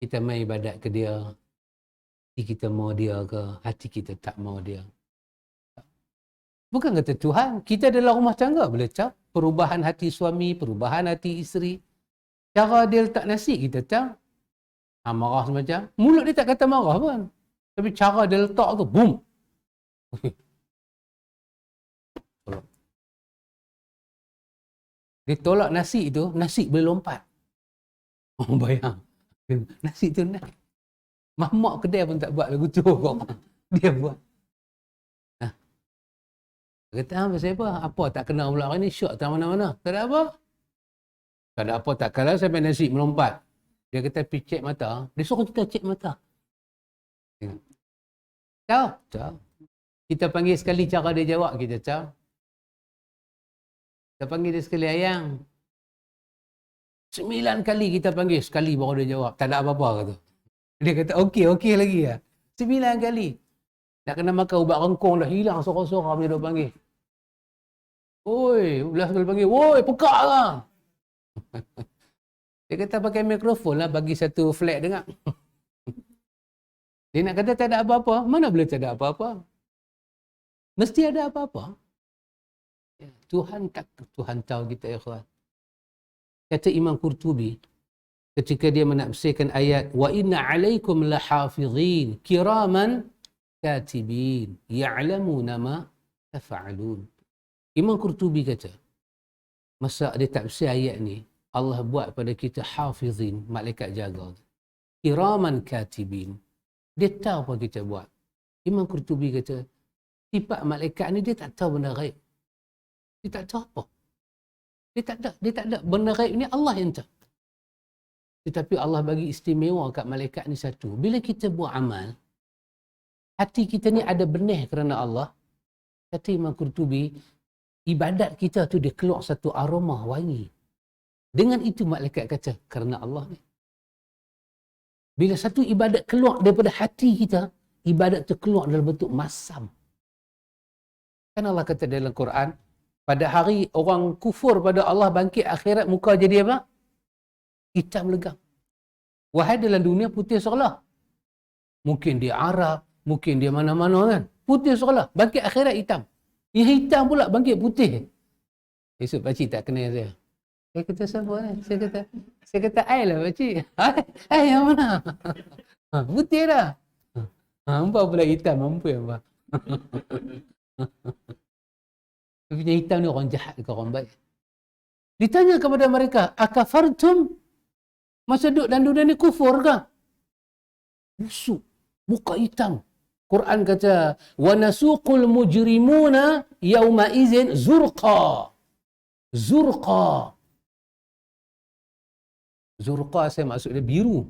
Kita main ibadat ke dia, hati kita mau dia ke, hati kita tak mau dia. Bukan kata Tuhan, kita adalah rumah tangga, boleh tak? Perubahan hati suami, perubahan hati isteri. Cara dia letak nasi, kita tak? Marah semacam. Mulut dia tak kata marah pun. Tapi cara dia letak tu, boom. Dia tolak nasi tu, nasi boleh lompat. Oh, bayang. Nasi tu naik. Mamak kedai pun tak buat lagu tu. Dia buat. Dia kata, pasal apa? Apa tak kenal pula hari ni? Syok tak mana-mana. Tak ada apa? Tak ada apa, tak kalah sampai nasi melompat. Dia kata, pergi cek mata. Dia suruh kita cek mata. Tahu. Kita panggil sekali cara dia jawab, kita tahu. Kita panggil dia sekali, ayang. 9 kali kita panggil, sekali baru dia jawab. Tak ada apa-apa kata. Dia kata, okey lagi lah. 9 kali. Nak kena makan ubat rengkong dah hilang suara-suara bila dia panggil. Oi, belah sekali panggil, woi, pekak lah. Dia kata pakai mikrofon lah, bagi satu flag dengar. Dia nak kata tak ada apa-apa. Mana boleh tak ada apa-apa? Mesti ada apa-apa. Tuhan tahu kita, ikhwan. Kata Imam Qurtubi, ketika dia menafsirkan ayat, wa inna alaikum lahafizin kiraman katibin ya'lamuna ma tafa'alun. Imam Qurtubi kata, masa dia tafsir ayat ni, Allah buat pada kita hafizin, malaikat jaga. Kiraman katibin. Dia tahu apa kita buat. Imam Qurtubi kata, sifat malaikat ni dia tak tahu benda ghaib. Dia tak tahu apa. Dia tak ada. Benda ghaib ni Allah yang tahu. Tetapi Allah bagi istimewa kat malaikat ni satu. Bila kita buat amal, hati kita ni ada benih kerana Allah. Kata Imam Qurtubi, ibadat kita tu dia keluar satu aroma wangi. Dengan itu malaikat kata, kerana Allah ni. Bila satu ibadat keluar daripada hati kita, ibadat tu keluar dalam bentuk masam. Kan Allah kata dalam Quran, pada hari orang kufur pada Allah bangkit akhirat, muka jadi apa? Hitam legam. Wahai dalam dunia putih seolah. Mungkin dia Arab, mungkin dia mana-mana kan. Putih seolah. Bangkit akhirat hitam. Yang hitam pula bangkit putih. Esok pakcik tak kenal saya. Saya kata siapa ni? Saya kata ai lah pakcik. Ai yang mana? Putih dah. Hampa pula hitam, mampu ya apa? Tapi yang hitam ni orang jahat ke orang baik? Ditanya kepada mereka, akafartum? Masa duduk dan dunia ni kufur ke? Busuk, muka hitam. Quran kata, wa nasuqul mujrimuna yauma izin zurqa. Zurqa saya maksud dia biru.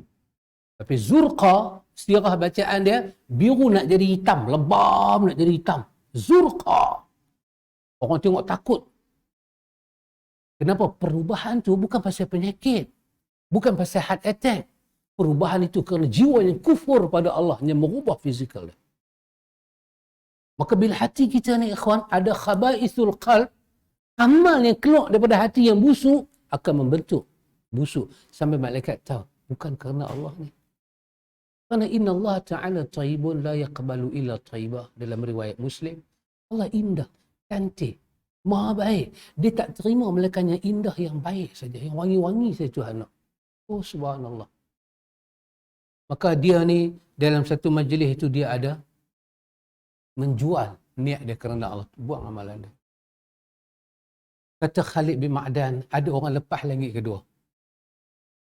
Tapi zurqa, sirah bacaan dia, biru nak jadi hitam, lebam nak jadi hitam. Zurqa. Orang tengok takut. Kenapa? Perubahan tu bukan pasal penyakit. Bukan pasal heart attack. Perubahan itu kerana jiwa yang kufur pada Allah, yang merubah fizikal dia. Maka bila hati kita ni ikhwan, ada khabaisul qalb, amal yang keluar daripada hati yang busuk, akan membentuk busuk. Sampai malaikat tahu, bukan kerana Allah ni. Kerana inna Allah Ta'ala taibun la yaqbalu illa taibah. Dalam riwayat Muslim, Allah indah, cantik, maha baik. Dia tak terima melainkan yang indah, yang baik saja, yang wangi-wangi saja Tuhan nak. Oh subhanallah. Maka dia ni dalam satu majlis itu dia ada menjual niat dia kerana Allah. Buang amalan dia. Kata Khalid bin Ma'dan, ada orang lepas langit kedua.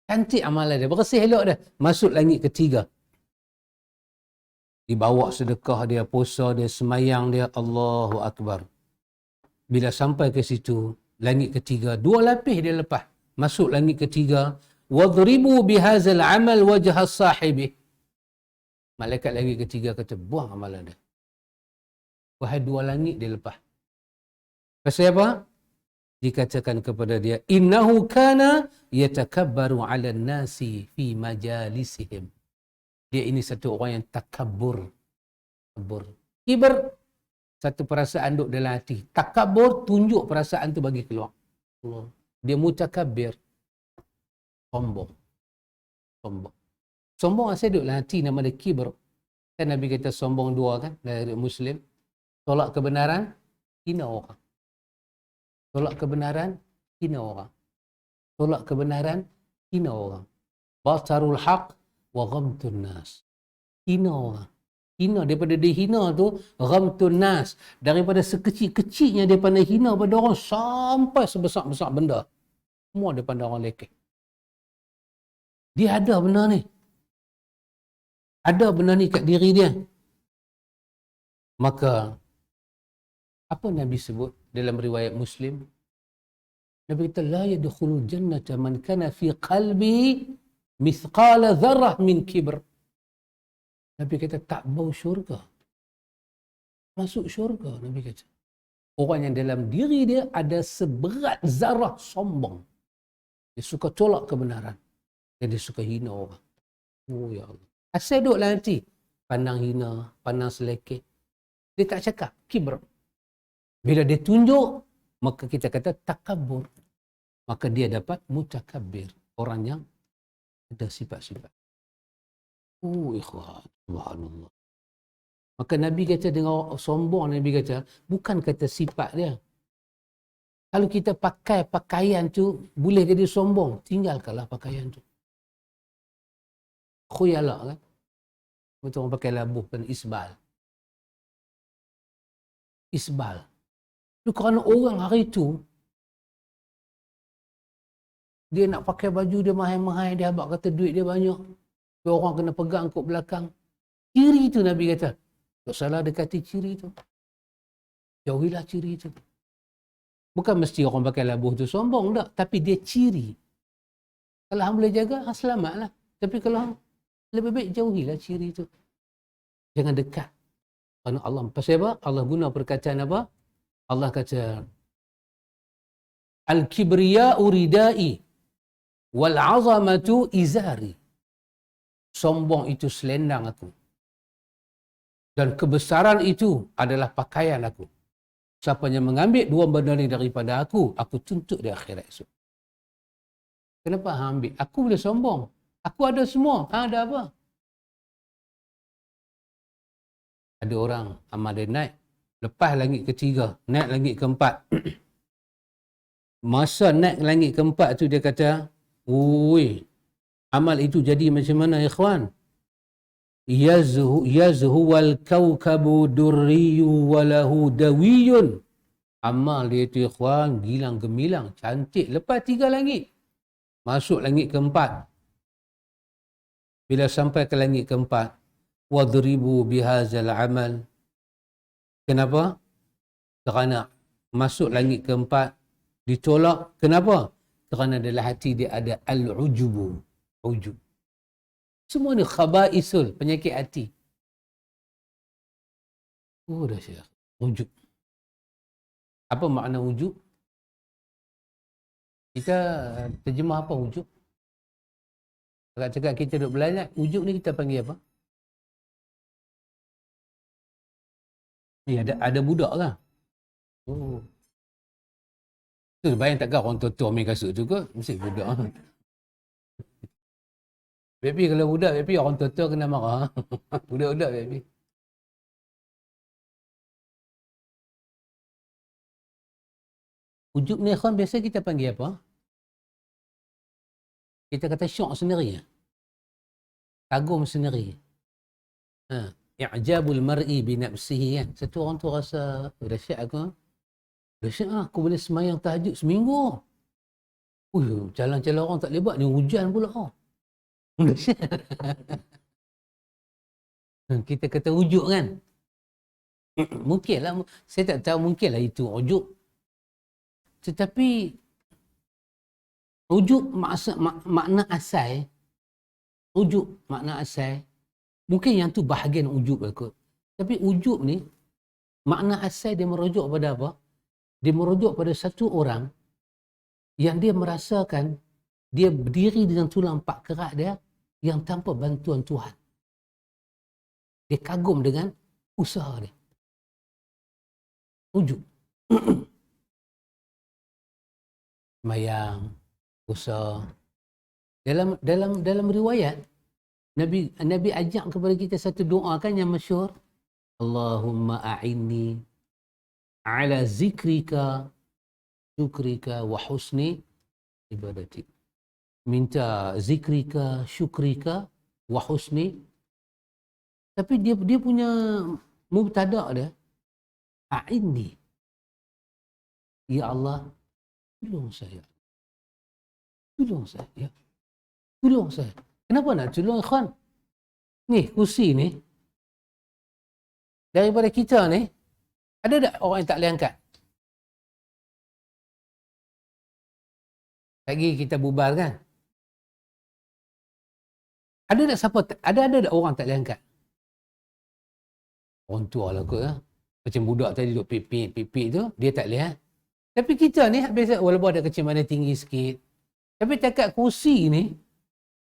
Cantik amalan dia, bersih elok dah. Masuk langit ketiga. Dibawa sedekah dia, puasa dia, semayang dia, Allahu Akbar. Bila sampai ke situ, langit ketiga, 2 lapis dia lepas. Masuk langit ketiga, wadribu bihazal amal wajah sahibi. Malaikat langit ketiga kata, buang amalan dia. Wahai 2 langit dia lepas. Pasal apa? Dikatakan kepada dia, innahu kana yatakabbaru 'ala an-nasi fi majalisihim. Dia ini satu orang yang takabur. Kibr, satu perasaan duduk dalam hati. Takabur, tunjuk perasaan tu bagi keluar. Dia mutakabbir. Sombong. Sombong asal duduk dalam hati, nama dia kibr. Kan Nabi kata sombong 2 kan, dari Muslim. Tolak kebenaran, hina orang. Tolak kebenaran, hina orang. Tolak kebenaran, hina orang. Batarul haq wa ghamtun nas. Hina orang. Hina, daripada dia hina tu, ghamtun nas. Daripada sekecil-kecilnya dia pandai hina pada orang sampai sebesar-besar benda. Semua dia pandai orang lekeh. Dia ada benda ni. Ada benda ni kat diri dia. Maka, apa Nabi sebut dalam riwayat Muslim? Nabi kata, la yadkhulul jannata man kana fi qalbi mithqala dharrah min kibr. Nabi kata, tak bau syurga. Masuk syurga, Nabi kata. Orang yang dalam diri dia ada seberat zarah sombong. Dia suka tolak kebenaran. Dan dia suka hina orang. Oh ya Allah. Asal duduk dalam hati. Pandang hina, pandang selekeh. Dia tak cakap, kibr. Bila dia tunjuk, maka kita kata takabur. Maka dia dapat mutakabbir. Orang yang ada sifat-sifat. Oh ikhwan, subhanallah. Maka Nabi kata dengan sombong, Nabi kata, bukan kata sifat dia. Kalau kita pakai pakaian tu, boleh jadi sombong. Tinggalkanlah pakaian tu. Khuyala kan. Betul orang pakai labuh kan, isbal. Isbal. Itu kerana orang hari tu, dia nak pakai baju dia mahal-mahal, dia habaq kata duit dia banyak. Dia orang kena pegang kot belakang. Ciri tu Nabi kata. Tak salah dekati ciri tu. Jauhilah ciri tu. Bukan mesti orang pakai labuh tu sombong tak. Tapi dia ciri. Kalau hang boleh jaga, hang selamatlah. Tapi kalau hang lebih baik jauhilah ciri tu. Jangan dekat. Kerana Allah, pasal apa? Allah guna perkataan apa? Allah kata, Al-kibriya'u ridai wal 'azamatu izari. Sombong itu selendang aku. Dan kebesaran itu adalah pakaian aku. Siapa yang mengambil 2 benda ni daripada aku tuntut di akhirat esok. Kenapa hang ambil? Aku boleh sombong. Aku ada semua. Hang ada apa? Ada orang amal dia naik. Lepas langit ketiga, naik langit keempat. Masa naik langit keempat tu dia kata, ui, amal itu jadi macam mana ikhwan? Yazhu wal kawkabu durriyu walahu dawiyun. Amal dia tu ikhwan, gilang gemilang, cantik. Lepas 3 langit. Masuk langit keempat. Bila sampai ke langit keempat, wadribu bihazal amal. Kenapa? Kerana masuk langit keempat, ditolak. Kenapa? Kerana dalam hati dia ada al-ujubu. Ujub. Semua ni khabaisul, penyakit hati. Oh dah Syekh. Wujud. Apa makna wujud? Kita terjemah apa wujud? Cakap kita duduk belajar, wujud ni kita panggil apa? Ni ada budak lah. Oh. Tu bayang takkan orang tua-tua ambil kasut tu ke? Mesti budak. Baby kalau budak, baby orang tua-tua kena marah. Budak-budak baby. Wujud ni kan biasa kita panggil apa? Kita kata syok sendiri. Kagum sendiri. I'jabul mar'i bi nafsihi kan. Satu orang tu rasa dahsyat aku. Dahsyat lah, aku boleh semayang tahajud seminggu. Jalan-jalan orang tak lebat ni hujan pula. Dahsyat. Kita kata wujud kan. Mungkinlah, saya tak tahu, mungkinlah itu wujud. Tetapi wujud makna asal, wujud makna asal, mungkin yang tu bahagian wujud kot. Tapi wujud ni makna asal dia merujuk pada apa? Dia merujuk pada satu orang yang dia merasakan dia berdiri dengan tulang empat kerak dia yang tanpa bantuan Tuhan. Dia kagum dengan usaha dia. Wujud. Semayang, usaha. Dalam riwayat Nabi ajak kepada kita satu doa kan yang masyhur. Allahumma a'inni ala zikrika, syukrika wa husni ibadati. Minta zikrika, syukrika wa husni. Tapi dia punya mubtada dia a'inni. Ya Allah, tolong saya. Tolong saya. Ya. Tolong saya. Kenapa nak tolong ikhwan? Ni, kursi ni. Daripada kita ni, ada tak orang yang tak boleh angkat? Lagi kita bubar kan? Ada tak siapa? Ada tak orang tak boleh angkat? Orang tua lah kot. Macam budak tadi duduk pipik tu, dia tak boleh. Tapi kita ni, biasa walaupun ada kecil mana tinggi sikit. Tapi takat kursi ni,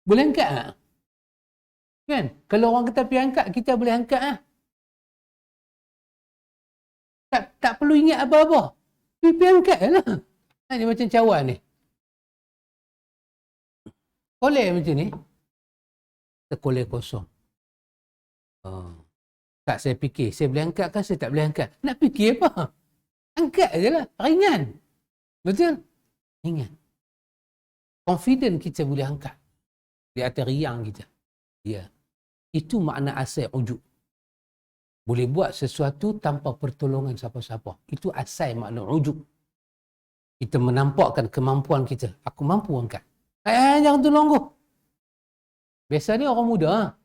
boleh angkat tak? Kan? Kalau orang kata pergi angkat, kita boleh angkat lah. Tak perlu ingat apa-apa. Pergi angkat lah. Dia macam cawan ni. Kolej macam ni. Kolej kosong. Tak, saya fikir, saya boleh angkat kan, saya tak boleh angkat. Nak fikir apa? Angkat je lah. Ringan. Betul? Ringan. Confident kita boleh angkat. Di atas riang kita. Ya. Itu makna asal wujud. Boleh buat sesuatu tanpa pertolongan siapa-siapa. Itu asal makna wujud. Kita menampakkan kemampuan kita. Aku mampu angkat. Jangan tolong aku. Biasa ni orang muda.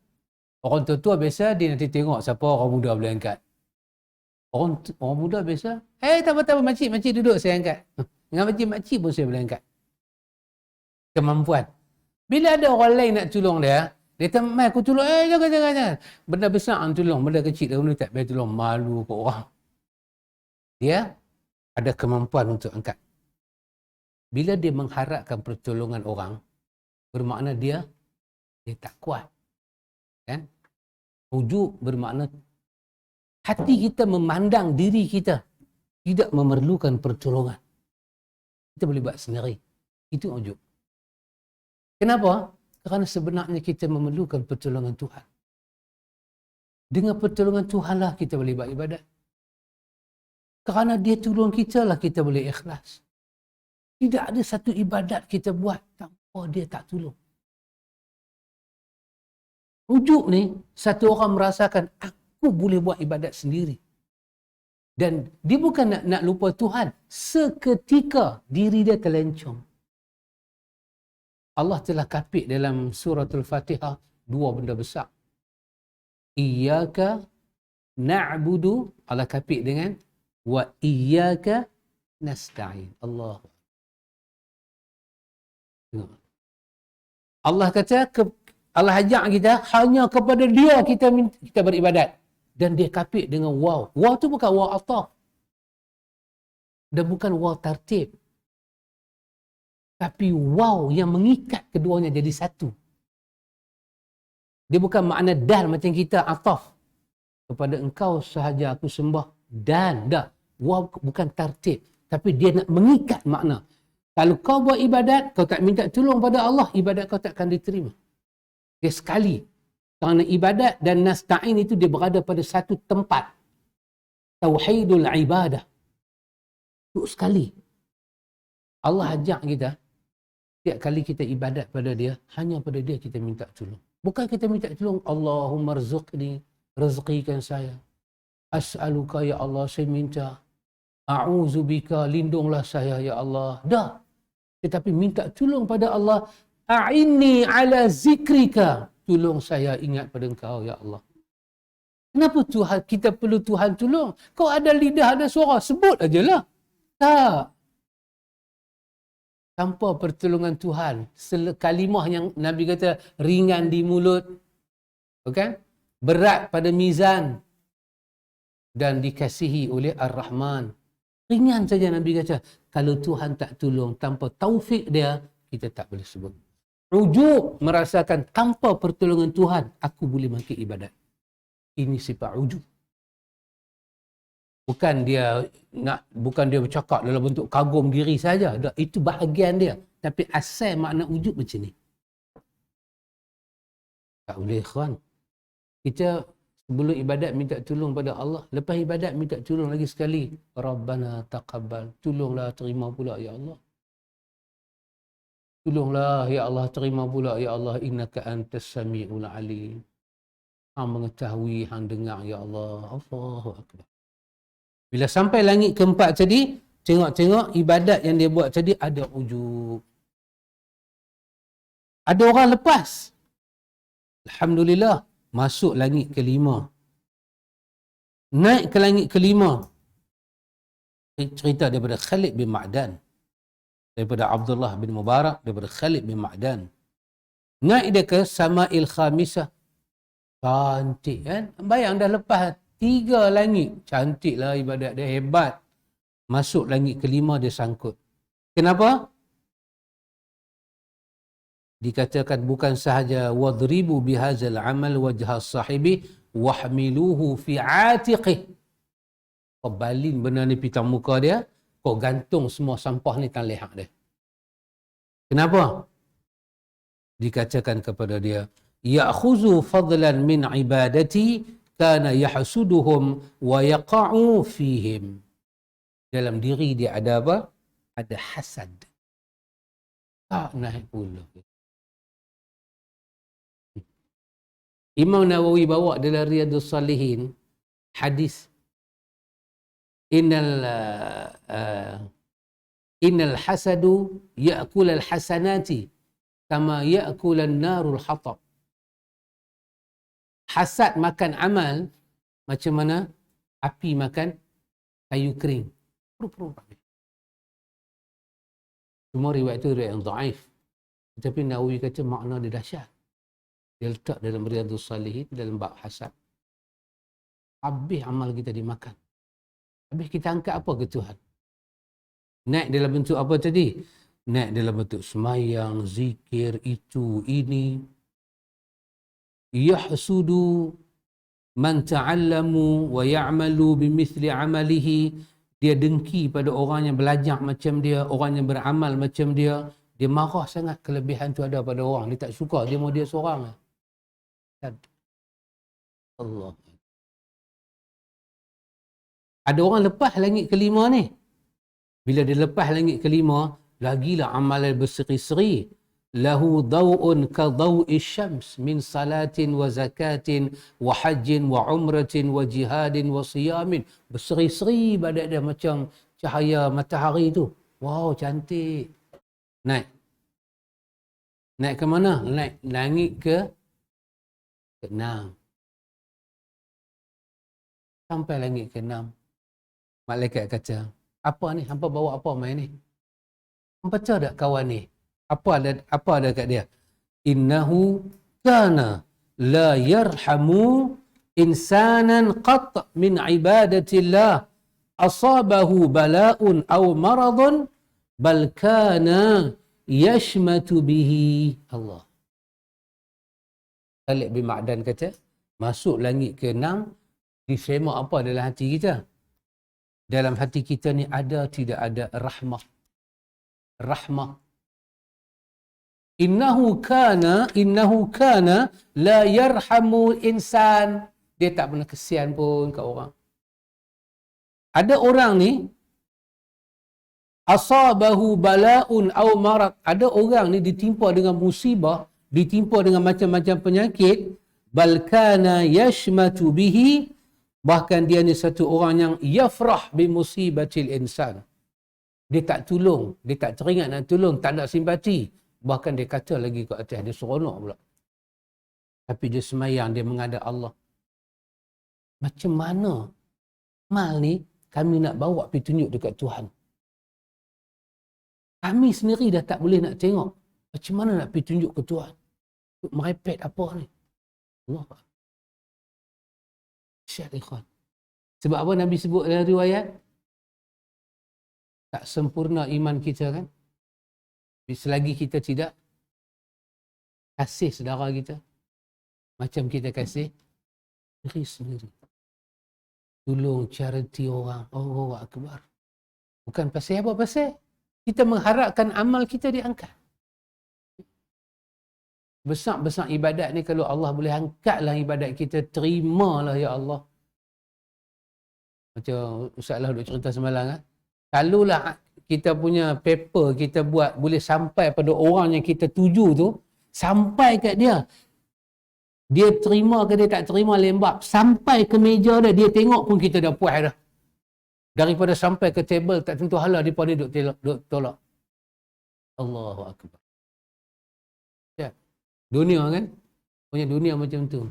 Orang tua-tua biasa dia nanti tengok siapa orang muda boleh angkat. Orang muda biasa, tak apa, makcik duduk saya angkat. Dengan makcik pun saya boleh angkat. Kemampuan. Bila ada orang lain nak tolong dia kata, mai aku tolong, jangan. Benda besar ang tolong, benda kecil dia tak boleh tolong, malu ke orang. Dia ada kemampuan untuk angkat. Bila dia mengharapkan pertolongan orang, bermakna dia tak kuat. Kan? Wujud bermakna hati kita memandang diri kita tidak memerlukan pertolongan. Kita boleh buat sendiri. Itu wujud. Kenapa? Kerana sebenarnya kita memerlukan pertolongan Tuhan. Dengan pertolongan Tuhanlah kita boleh buat ibadat. Kerana dia tolong kita lah kita boleh ikhlas. Tidak ada satu ibadat kita buat tanpa dia tak tolong. Wujud ni, satu orang merasakan aku boleh buat ibadat sendiri. Dan dia bukan nak lupa Tuhan. Seketika diri dia terlencong. Allah telah kapit dalam suratul Fatihah dua benda besar. Iyyaka na'budu, Allah kapit dengan wa iyyaka nasta'in. Allah kata Allah ajak kita hanya kepada dia kita beribadat. Dan dia kapit dengan waw. Waw tu bukan waw ataf. Dan bukan waw tartib. Tapi waw yang mengikat keduanya jadi satu. Dia bukan makna dan macam kita ataf. Kepada engkau sahaja aku sembah dan dah. Waw bukan tartib. Tapi dia nak mengikat makna. Kalau kau buat ibadat, kau tak minta tolong pada Allah, ibadat kau tak akan diterima. Dia sekali. Kerana ibadat dan nasta'in itu dia berada pada satu tempat. Tauhidul ibadah. Itu sekali. Allah ajak kita, setiap kali kita ibadat pada dia, hanya pada dia kita minta tolong. Bukan kita minta tolong, Allahumma rzuqni, rezekikan saya. As'aluka ya Allah, saya minta. A'udzubika, lindunglah saya ya Allah. Dah. Tetapi minta tolong pada Allah. A'inni ala zikrika. Tolong saya ingat pada engkau ya Allah. Kenapa Tuhan kita perlu Tuhan tolong? Kau ada lidah, ada suara, sebut ajalah. Tak. Tanpa pertolongan Tuhan, kalimah yang Nabi kata ringan di mulut, okay? Berat pada mizan dan dikasihi oleh Ar-Rahman. Ringan saja Nabi kata. Kalau Tuhan tak tolong, tanpa taufik dia, kita tak boleh sebut. Ujub, merasakan tanpa pertolongan Tuhan, aku boleh makin ibadat. Ini sifat ujub. Bukan dia bercakap dalam bentuk kagum diri saja. Itu bahagian dia. Tapi asal makna ujub macam ni. Tak boleh, kawan. Kita sebelum ibadat minta tolong pada Allah. Lepas ibadat minta tolong lagi sekali. Rabbana taqabbal. Tolonglah terima pula ya Allah. Tolonglah ya Allah, terima pula ya Allah, innaka antas samiul alim. Hang mengetahui, hang dengar ya Allah. Allahu akbar. Bila sampai langit keempat tadi, tengok-tengok ibadat yang dia buat tadi ada ujub. Ada orang lepas. Alhamdulillah, masuk langit kelima. Naik ke langit kelima. Cerita daripada Khalid bin Ma'dan. Daripada Abdullah bin Mubarak, daripada Khalid bin Ma'dan. Naik dia ke Sama'il Khamisah. Cantik kan? Bayang dah lepas 3 langit. Cantiklah ibadat dia, hebat. Masuk langit kelima dia sangkut. Kenapa? Dikatakan bukan sahaja wadribu bihazal amal wajha sahibi wahmiluhu fi atiqih. Kau balin benda ni pitang muka dia, kau gantung semua sampah ni tang leher dia. Kenapa? Dikatakan kepada dia, ya'khuzu fadlan min ibadati kana yahsuduhum wa yaqa'u fihim. Dalam diri dia ada apa? Ada hasad. Tak naik pula. Imam Nawawi bawa dalam Riyadhus Salihin hadis innal hasadu ya'kul al-hasanati kama ya'kul an-narul hatab. Hasad makan amal macam mana api makan kayu kering. Semua riwayat itu riwayat yang dhaif. Tetapi Nawawi kata makna dia dahsyat. Dia letak dalam Riyadhus Salihin dalam bab hasad. Habis amal kita dimakan. Habis kita angkat apa ke Tuhan? Naik dalam bentuk apa tadi? Naik dalam bentuk semayang, zikir, itu, ini. Yahsudu man ta'allamu wa ya'malu bimithli amalihi. Dia dengki pada orang yang belajar macam dia, orang yang beramal macam dia. Dia marah sangat kelebihan tu ada pada orang. Dia tak suka, dia mau dia seorang. Allah. Ada orang lepas langit kelima ni. Bila dia lepas langit kelima, lagilah amalan berseri-seri. Lahu daw'un ka daw'i syams min salatin wa zakatin wa hajjin wa umratin wa jihadin wa siyamin. Berseri-seri badan dia macam cahaya matahari tu. Wow, cantik. Naik. Naik ke mana? Naik langit ke-6. Sampai langit ke-6. Malaikat kata, apa ni? Hampa bawa apa main ni? Hampa tahu tak kawan ni? Apa ada kat dia? Innahu kana la yarhamu insanan qat min ibadatillah asabahu bala'un aw maradun bal kana yashmatu bihi. Allah. Khalid bin Ma'dan kata, masuk langit ke-6, disemak apa dalam hati kita? Dalam hati kita ni ada tidak ada rahmah. Rahmah. Innahu kana la yarhamu insan. Dia tak pernah kesian pun kat orang. Ada orang ni asabahu bala'un aw marad. Ada orang ni ditimpa dengan musibah, ditimpa dengan macam-macam penyakit, bal kana yashmatu bihi, bahkan dia ni satu orang yang yafrah bi musibatil insan. Dia tak tolong, dia tak teringat nak tolong, tak ada simpati. Bahkan dia kata lagi kat atas, dia seronok pula. Tapi dia semayang, dia menghadap Allah. Macam mana mal ni kami nak bawa pergi tunjuk dekat Tuhan? Kami sendiri dah tak boleh nak tengok. Macam mana nak pergi tunjuk ke Tuhan? Merepet apa ni? Allah. Syed ikhwan. Sebab apa Nabi sebut dalam riwayat? Tak sempurna iman kita kan? Selagi kita tidak kasih saudara kita macam kita kasih diri sendiri. Tolong charity orang. Allahu Akbar. Bukan pasal apa, pasal kita mengharapkan amal kita diangkat. Besar-besar ibadat ni kalau Allah boleh angkatlah ibadat kita, terimalah ya Allah. Macam Ustaz lah duk cerita semalam kan. Kalaulah kita punya paper kita buat boleh sampai pada orang yang kita tuju tu, sampai kat dia. Dia terima ke dia tak terima lembab, sampai ke meja dia, dia tengok pun kita dah puas dah. Daripada sampai ke table tak tentu hala dia pun duduk tolak. Allahu Akbar. Ya. Dunia kan? Punya dunia macam tu.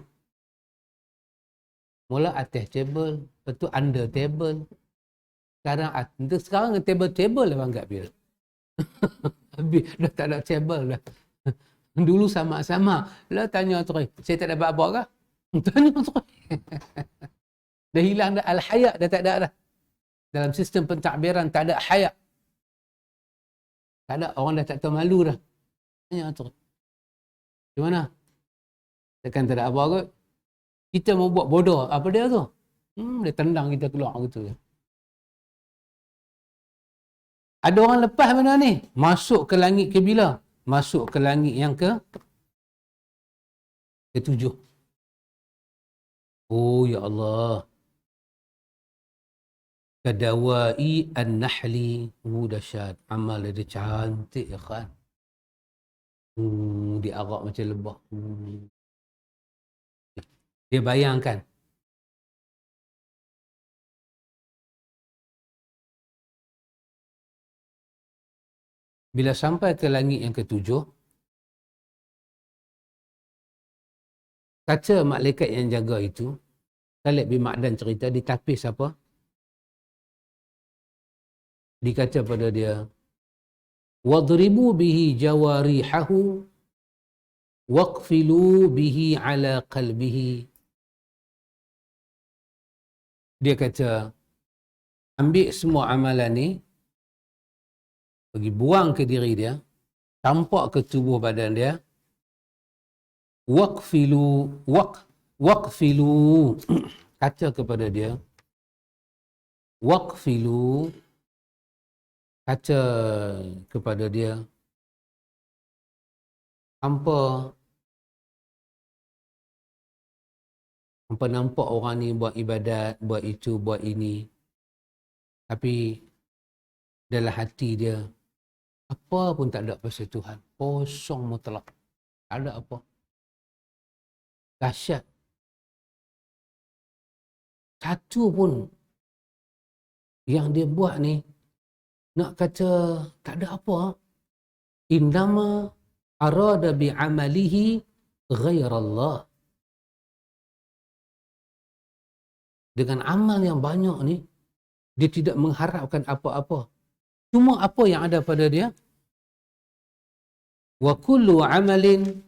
Mula atas table, lepas tu under table. Sekarang table lah anggap dia. Habis dah tak ada table dah. Dulu sama-sama. Lah tanya terus, saya tak dapat apa kah? Tanya terus. Dah hilang dah al-haya, dah tak ada dah. Dalam sistem pentadbiran tak ada haya. Tak ada, orang dah tak tahu malu dah. Tanya terus. Di mana? Takkan tak ada apa kot. Kita mau buat bodoh. Apa dia tu? Dia tendang kita keluar gitu. Ada orang lepas mana ni? Masuk ke langit ke bila? Masuk ke langit yang ke-7. Oh ya Allah. Kadawai an-nahli. Dahsyat. Amal dia cantik ya kan. Dia arak macam lebah. Dia bayangkan. Bila sampai ke langit yang ke-7, kata malaikat yang jaga itu, Khalid bin Ma'dan cerita, ditapis apa? Dikata pada dia, wadribu bihi jawarihahu waqfilu bihi ala qalbihi. Dia kata, ambil semua amalan ni, pergi buang ke diri dia, tampak ke tubuh badan dia, waqfilu kata kepada dia, waqfilu kata kepada dia, hampa nampak orang ni buat ibadat, buat itu, buat ini, tapi dalam hati dia apa pun tak ada pasal Tuhan. Kosong mutlak. Tak ada apa. Dahsyat. Satu pun yang dia buat ni, nak kata tak ada apa. Innama arada bi'amalihi ghairallah. Dengan amal yang banyak ni, dia tidak mengharapkan apa-apa. Cuma apa yang ada pada dia? Wa kullu amalin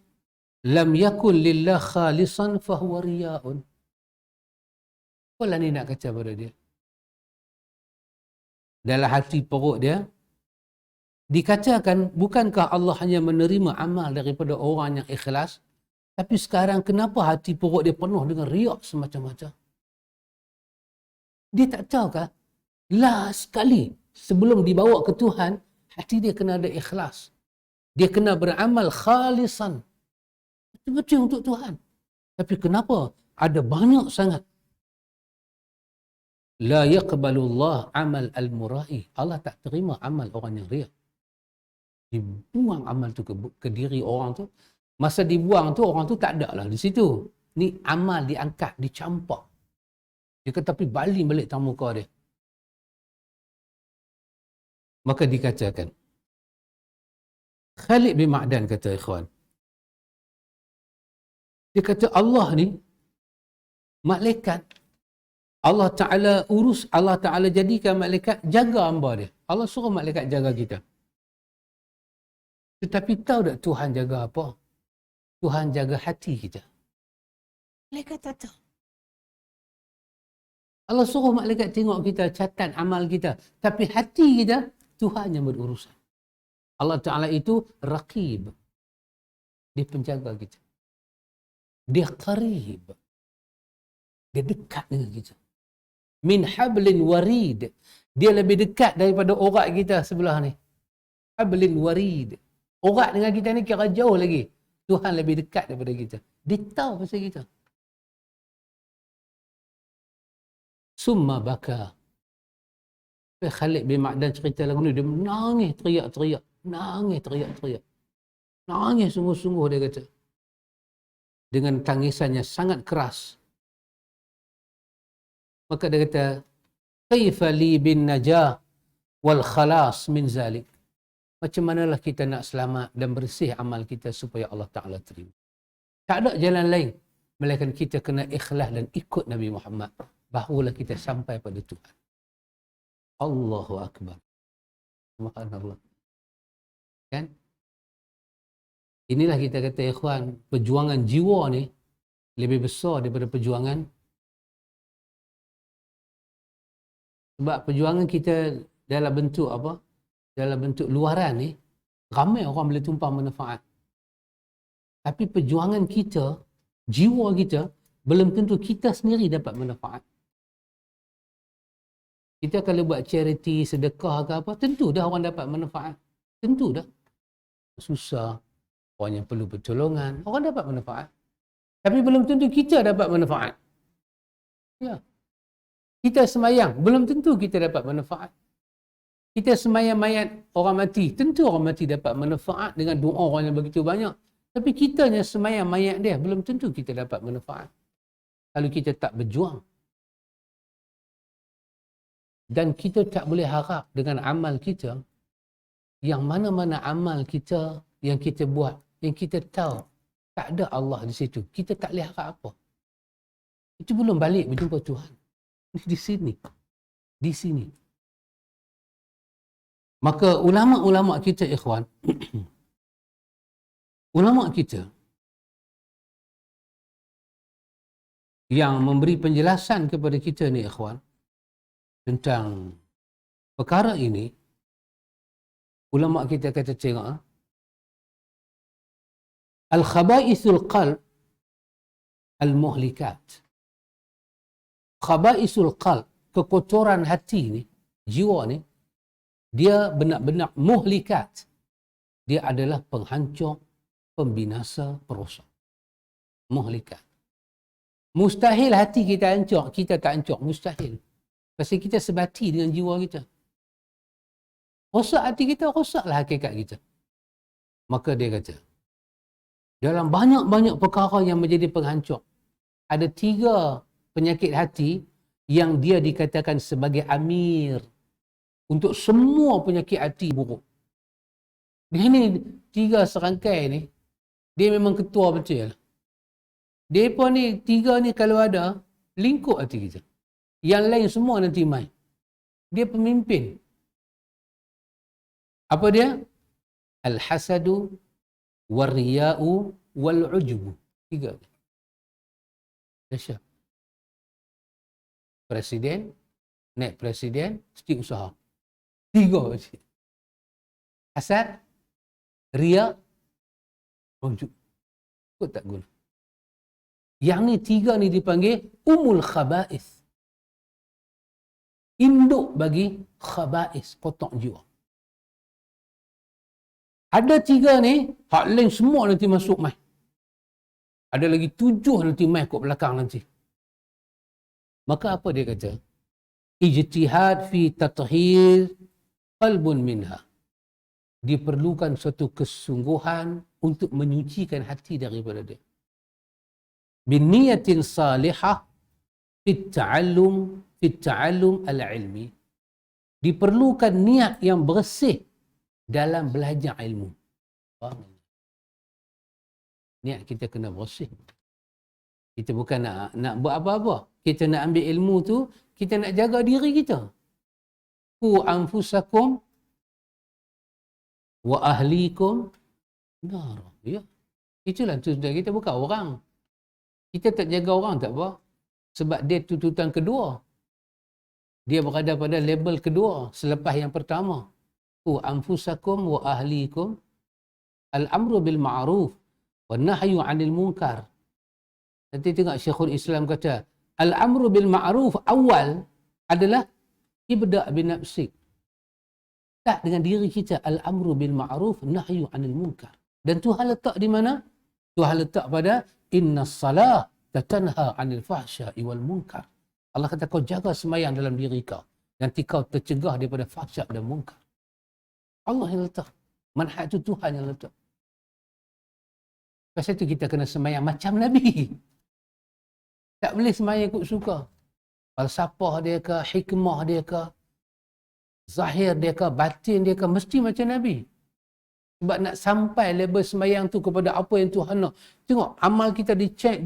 lam yakun lillah khalisan fahuwa riya'un. Apalah ni nak kata pada dia? Dalam hati perut dia, dikatakan, bukankah Allah hanya menerima amal daripada orang yang ikhlas? Tapi sekarang kenapa hati perut dia penuh dengan riak semacam-macam? Dia tak tahukah? Last sekali sebelum dibawa ke Tuhan, hati dia kena ada ikhlas. Dia kena beramal khalisan. Betul-betul untuk Tuhan. Tapi kenapa ada banyak sangat? La yaqbalullah amal al-mura'i. Allah tak terima amal orang yang riak. Dibuang amal tu ke diri orang tu. Masa dibuang tu, orang tu tak ada lah di situ. Ni amal diangkat, dicampak. Dia kata, tapi balik tak muka dia. Maka dikatakan, Khalid bin Ma'dan kata, ikhwan, dia kata Allah ni malaikat, Allah Ta'ala urus, Allah Ta'ala jadikan malaikat jaga hamba dia. Allah suruh malaikat jaga kita. Tetapi tahu tak Tuhan jaga apa? Tuhan jaga hati kita. Malaikat tak tahu. Allah suruh malaikat tengok kita, catat amal kita. Tapi hati kita, Tuhan yang berurusan. Allah Ta'ala itu raqib. Dia penjaga kita. Dia qarib. Dia dekat dengan kita. Min hablin warid. Dia lebih dekat daripada orat kita sebelah ni. Hablin warid. Orat dengan kita ni kira jauh lagi. Tuhan lebih dekat daripada kita. Dia tahu pasal kita. Summa baka. Khalid bin Ma'dan cerita lagu ni, dia menangis teriak-teriak. Nangis teriak-teriak. Nangis sungguh-sungguh, dia kata. Dengan tangisannya sangat keras. Maka dia kata, kaifa li bin najah wal khalas min zalik. Macam manalah kita nak selamat dan bersih amal kita supaya Allah Ta'ala terima. Tak ada jalan lain melainkan kita kena ikhlas dan ikut Nabi Muhammad. Barulah kita sampai pada Tuhan. Allahu Akbar. Subhanallah. Kan? Inilah kita kata, ikhwan, perjuangan jiwa ni lebih besar daripada perjuangan. Sebab perjuangan kita dalam bentuk apa? Dalam bentuk luaran ni, ramai orang boleh tumpah manfaat. Tapi perjuangan kita, jiwa kita, belum tentu kita sendiri dapat manfaat. Kita kalau buat charity, sedekah ke apa, tentu dah orang dapat manfaat. Tentu dah. Susah, orang yang perlu pertolongan, orang dapat manfaat. Tapi belum tentu kita dapat manfaat. Ya. Kita semayang, belum tentu kita dapat manfaat. Kita semayang mayat orang mati, tentu orang mati dapat manfaat dengan doa orang yang begitu banyak. Tapi kitanya semayang mayat dia, belum tentu kita dapat manfaat. Kalau kita tak berjuang. Dan kita tak boleh harap dengan amal kita, yang mana-mana amal kita yang kita buat, yang kita tahu tak ada Allah di situ, kita tak boleh harap apa. Itu belum balik berjumpa Tuhan. Di sini. Di sini. Maka ulama-ulama kita, ikhwan, ulama kita yang memberi penjelasan kepada kita ni, ikhwan, tentang perkara ini, ulama kita kata, tengok, al-khabaisul qalb al-muhlikat. Khabaisul qalb, kekotoran hati ni, jiwa ni, dia benar-benar muhlikat. Dia adalah penghancur, pembinasa, perosak. Muhlikat. Mustahil hati kita hancur, kita tak hancur. Mustahil. Pasal kita sebati dengan jiwa kita. Rosak hati kita, rosaklah hakikat kita. Maka dia kata, dalam banyak-banyak perkara yang menjadi penghancur, ada 3 penyakit hati yang dia dikatakan sebagai amir untuk semua penyakit hati buruk. Dia ni 3 serangkai ni, dia memang ketua betul. Dia pun ni 3 ni kalau ada, lingkup hati kita. Yang lain semua nanti main. Dia pemimpin. Apa dia? Al-hasadu, war-riya'u, wal ujub. 3. Malaysia. Presiden, naik presiden, setiausaha. 3 je. Hasad, riak, ujub. Kau tak guna. Yang ni 3 ni dipanggil umul khaba'is. Induk bagi khaba'is, kotak jiwa. Ada 3 ni, hak lain semua nanti masuk mai. Ada lagi 7 nanti mai kat belakang nanti. Maka apa dia kata? Ijtihad fi tathhir qalbun minha. Diperlukan suatu kesungguhan untuk menyucikan hati daripada dia. Biniyatin salihah fit ta'allum al-ilmi. Diperlukan niat yang bersih dalam belajar ilmu. Faham? Niat kita kena bersih. Kita bukan nak buat apa-apa. Kita nak ambil ilmu tu, kita nak jaga diri kita. Ku anfusakum wa ahlikum nar. Ya. Itulah tujuan kita, bukan orang. Kita tak jaga orang tak apa. Sebab dia tuntutan kedua. Dia berada pada level kedua selepas yang pertama. Ku anfusakum wa ahlikum al-amru bil ma'ruf wa nahyu 'anil munkar. Nanti tengok Syekhul Islam kata, al-amru bil ma'ruf awal adalah ibda' bin nafsik. Tak dengan diri kita, al-amru bil ma'ruf nahyu 'anil munkar. Dan Tuhan letak di mana? Tuhan letak pada innas salah tatanha 'anil fahsya'i wal munkar. Allah kata kau jaga sembahyang dalam diri kau, nanti kau tercegah daripada fahsyak dan munkar. Allah yang letak. Manhaj itu Tuhan yang letak. Pasal itu kita kena sembahyang macam Nabi. Tak boleh sembahyang ikut suka. Falsafah dia ke, hikmah dia ke, zahir dia ke, batin dia ke, mesti macam Nabi. Sebab nak sampai level sembahyang tu kepada apa yang Tuhan nak. Tengok, amal kita dicek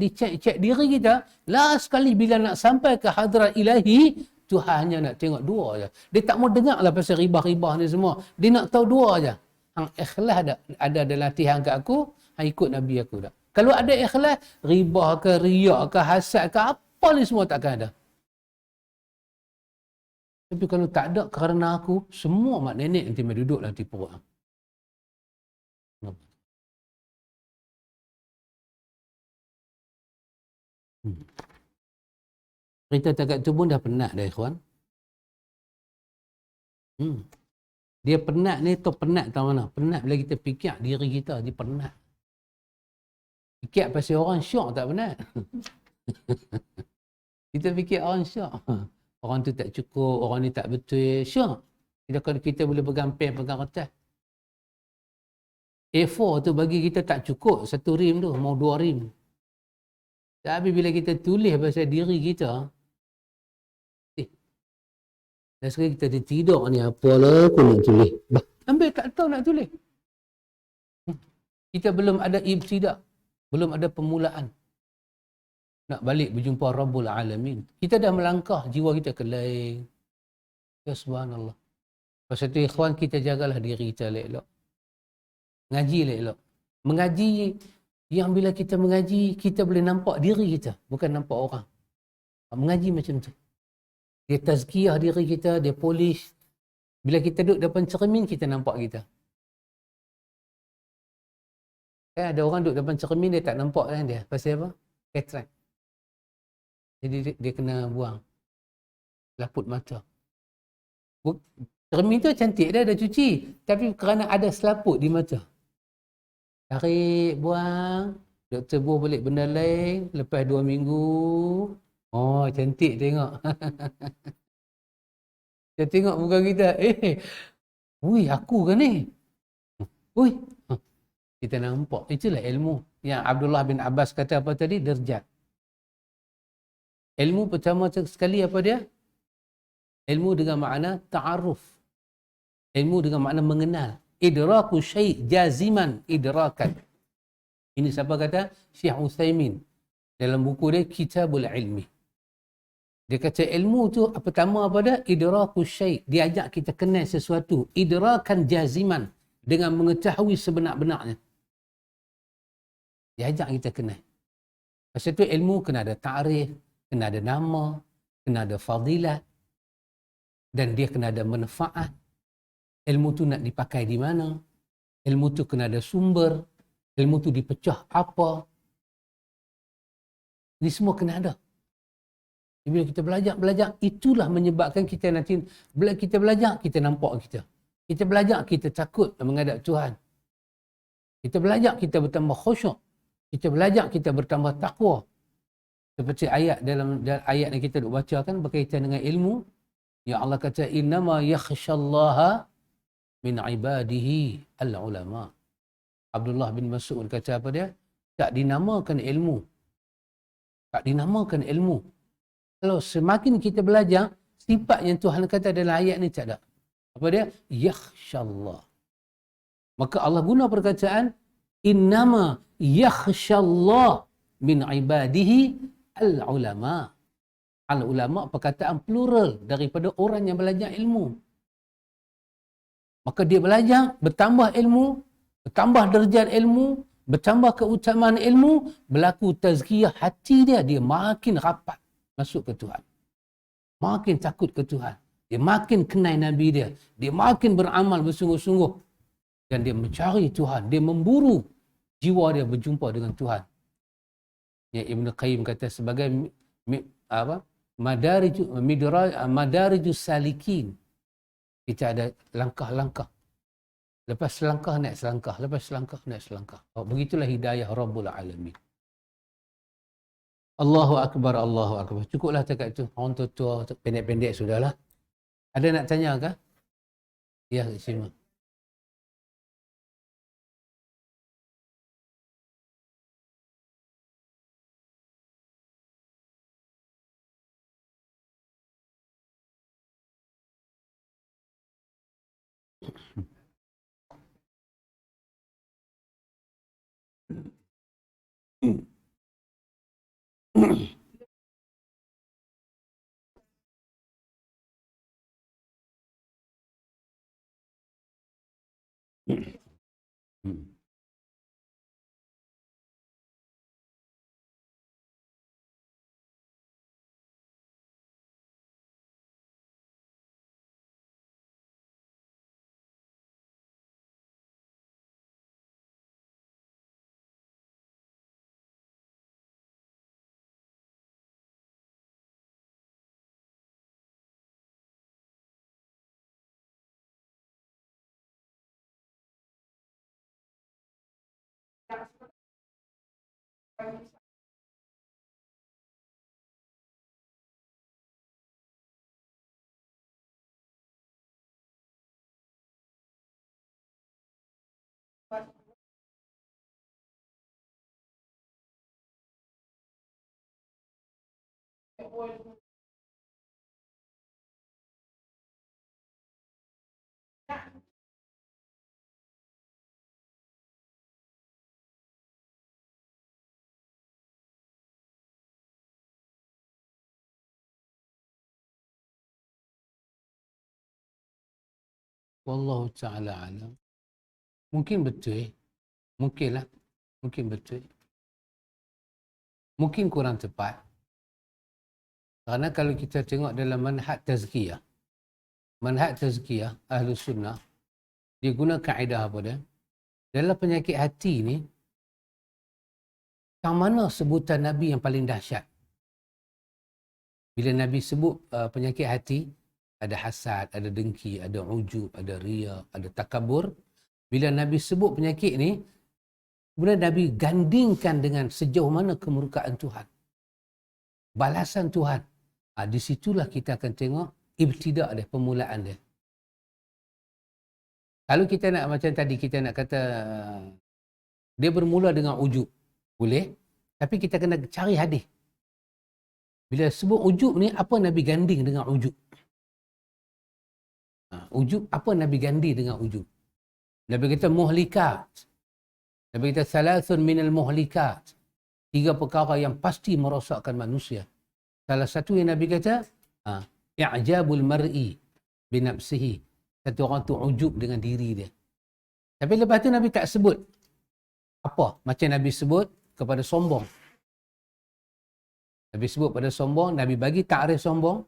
diri kita. Last sekali bila nak sampai ke hadrat ilahi, Tuhan hanya nak tengok 2 je. Dia tak mau dengar lah pasal ribah-ribah ni semua. Dia nak tahu 2 je. Hang ikhlas ada latihan kat aku, hang ikut Nabi aku dah. Kalau ada ikhlas, ribah ke, riak ke, hasad ke, apa ni semua takkan ada. Tapi kalau tak ada kerana aku, semua mak nenek nanti mai duduk dalam perut. Kita takat tu pun dah penat dah, ikhwan. Dia penat ni tu penat tahu mana? Penat bila kita fikir diri kita, dia penat. Fikir pasal orang syok tak penat. Kita fikir orang syok. Orang tu tak cukup, orang ni tak betul, syok. Kita boleh pegang pen, pegang kertas. A4 tu bagi kita tak cukup 1 rim tu, mau 2 rim. Tapi bila kita tulis pasal diri kita, dah sekali kita tertidur ni, apalah aku nak tulis. Sampai tak tahu nak tulis. Kita belum ada ibtidak, belum ada permulaan. Nak balik berjumpa Rabbul Alamin. Kita dah melangkah, jiwa kita ke lain. Ya subhanallah. Pasal tu ikhwan, kita jagalah diri kita elok. Ngaji elok. Mengaji, yang bila kita mengaji, kita boleh nampak diri kita, bukan nampak orang. Mengaji macam tu. Dia tazkiyah diri kita, dia polish. Bila kita duduk depan cermin, kita nampak kita. Kan ada orang duduk depan cermin, dia tak nampak kan dia. Pasal apa? Cataract. Jadi dia kena buang laput mata. Cermin tu cantik dah cuci. Tapi kerana ada selaput di mata. Tarik, buang. Doktor buah balik benda lain. Lepas 2 minggu. Oh, cantik tengok. Dia tengok muka kita. Ui, aku ke ni? Ui. Kita nampak. Itulah ilmu. Yang Abdullah bin Abbas kata apa tadi? Derjat. Ilmu pertama sekali apa dia? Ilmu dengan makna ta'aruf. Ilmu dengan makna mengenal. Idraku syai' jaziman idrakan. Ini siapa kata? Syekh Utsaimin. Dalam buku dia, Kitabul Ilmi. Dia kata ilmu tu pertama apa dia? Idraku syai'. Dia ajak kita kenal sesuatu. Idrakan jaziman. Dengan mengetahui sebenar-benarnya. Dia ajak kita kenal. Pasal tu ilmu kena ada ta'rif, kena ada nama, kena ada fadilat, dan dia kena ada manfaat. Ilmu tu nak dipakai di mana? Ilmu tu kena ada sumber. Ilmu tu dipecah apa? Ini semua kena ada. Bila kita belajar, itulah menyebabkan kita nanti, bila kita belajar, kita nampak kita. Kita belajar, kita takut menghadap Tuhan. Kita belajar, kita bertambah khusyuk. Kita belajar, kita bertambah takwa. Seperti ayat dalam ayat yang kita duk baca kan berkaitan dengan ilmu. Ya Allah kata, innama yakhshallaha min ibadihi al-ulama. Abdullah bin Mas'ud kata apa dia? Tak dinamakan ilmu. Tak dinamakan ilmu. Kalau semakin kita belajar, sifat yang Tuhan kata dalam ayat ni tak ada. Apa dia? Yakhshallah. Maka Allah guna perkataan innama yakhshallah min ibadihi al-ulama. Al-ulama perkataan plural daripada orang yang belajar ilmu. Maka dia belajar, bertambah ilmu, bertambah derajat ilmu, bertambah keutamaan ilmu, berlaku tazkiyah hati dia, dia makin rapat masuk ke Tuhan. Makin takut ke Tuhan. Dia makin kenal Nabi dia. Dia makin beramal bersungguh-sungguh. Dan dia mencari Tuhan. Dia memburu jiwa dia berjumpa dengan Tuhan. Ya, Ibn Qayyim kata sebagai madarijus salikin. Kita ada langkah-langkah. Lepas selangkah, naik selangkah. Lepas selangkah, naik selangkah. Oh, begitulah hidayah Rabbul Alamin. Allahu Akbar, Allahu Akbar. Cukuplah dekat itu. Orang tua-tua, pendek-pendek sudahlah. Ada nak tanya ke? Ya, Sima. Wallahu ta'ala alam. Mungkin betul. Mungkinlah. Mungkin betul. Mungkin kurang tepat. Kerana kalau kita tengok dalam manhaj tazkiyah. Manhaj tazkiyah, Ahlus Sunnah, dia guna kaedah apa dia? Dalam penyakit hati ni, yang mana sebutan Nabi yang paling dahsyat? Bila Nabi sebut penyakit hati, ada hasad, ada dengki, ada ujub, ada riya, ada takabur. Bila Nabi sebut penyakit ni, kemudian Nabi gandingkan dengan sejauh mana kemurkaan Tuhan. Balasan Tuhan. Di situlah kita akan tengok ibtidak dia, permulaan dia. Kalau kita nak macam tadi, kita nak kata dia bermula dengan ujub. Boleh. Tapi kita kena cari hadis. Bila sebut ujub ni, apa Nabi ganding dengan ujub? Ujub, apa Nabi ganding dengan ujub? Nabi kata muhlikat. Nabi kata salasun minal muhlikat. 3 perkara yang pasti merosakkan manusia. Salah satu yang Nabi kata, i'jabul mar'i binafsihi. Satu orang tu ujub dengan diri dia. Tapi lepas tu Nabi tak sebut apa. Macam Nabi sebut kepada sombong. Nabi sebut pada sombong, Nabi bagi takrif sombong,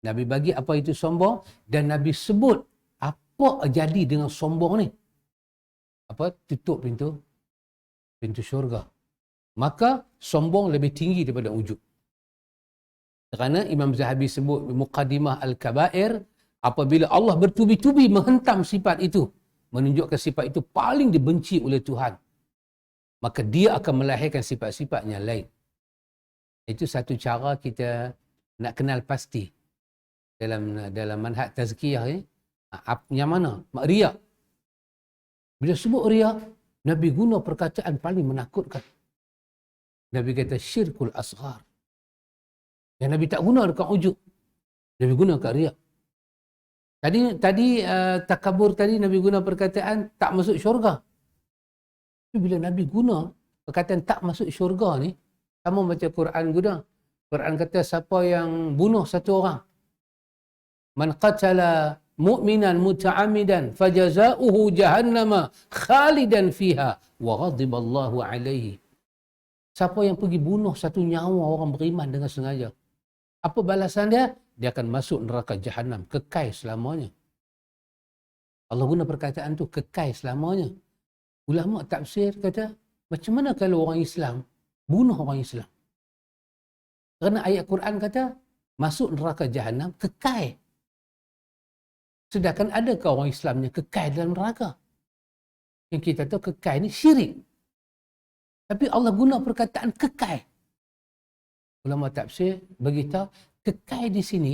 Nabi bagi apa itu sombong, dan Nabi sebut apa jadi dengan sombong ni. Apa? Tutup pintu syurga. Maka sombong lebih tinggi daripada ujub. Kerana Imam Zahabi sebut Muqaddimah Al-Kabair, apabila Allah bertubi-tubi menghentam sifat itu, menunjukkan sifat itu paling dibenci oleh Tuhan, maka dia akan melahirkan sifat-sifat yang lain. Itu satu cara kita nak kenal pasti dalam manhaj tazkiyah ni. Yang mana? Riya. Bila sebut riya, Nabi guna perkataan paling menakutkan. Nabi kata syirkul asghar. Yang Nabi tak guna dekat ujub. Nabi guna dekat riya. Tadi takabur tadi Nabi guna perkataan tak masuk syurga. Tapi bila Nabi guna perkataan tak masuk syurga ni, sama macam Quran guna. Quran kata siapa yang bunuh satu orang, man qatala mu'minan muta'ammidan fajaza'uhu jahannama khalidan fiha wa ghadiballahu alaihi. Siapa yang pergi bunuh satu nyawa orang beriman dengan sengaja, apa balasan dia? Dia akan masuk neraka Jahannam, kekal selamanya. Allah guna perkataan tu, kekal selamanya. Ulama tafsir kata, macam mana kalau orang Islam bunuh orang Islam? Kerana ayat Quran kata, masuk neraka Jahannam, kekal. Sedangkan adakah orang Islamnya kekal dalam neraka? Yang kita tahu kekal ni syirik. Tapi Allah guna perkataan kekal. Ulama tafsir beritahu, kekal di sini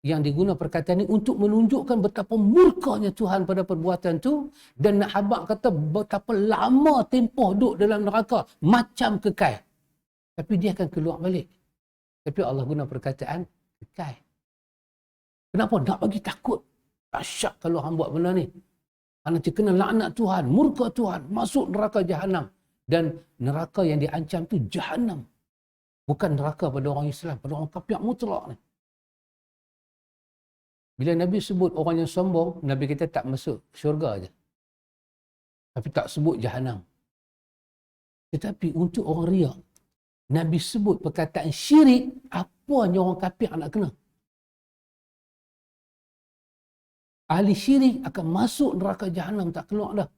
yang diguna perkataan ini untuk menunjukkan betapa murkanya Tuhan pada perbuatan tu, dan nak habaq kata betapa lama tempoh duduk dalam neraka macam kekal. Tapi dia akan keluar balik. Tapi Allah guna perkataan kekal. Kenapa? Nak bagi takut. Dahsyat kalau hang buat benda ni. Nanti kena laknat Tuhan, murka Tuhan, masuk neraka Jahannam. Dan neraka yang diancam tu Jahannam. Bukan neraka pada orang Islam, pada orang kafir mutlak ni. Bila Nabi sebut orang yang sombong, Nabi kita tak masuk syurga aja. Tapi tak sebut Jahannam. Tetapi untuk orang riak, Nabi sebut perkataan syirik, apa yang orang kafir nak kena? Ahli syirik akan masuk neraka Jahannam, tak keluar dah.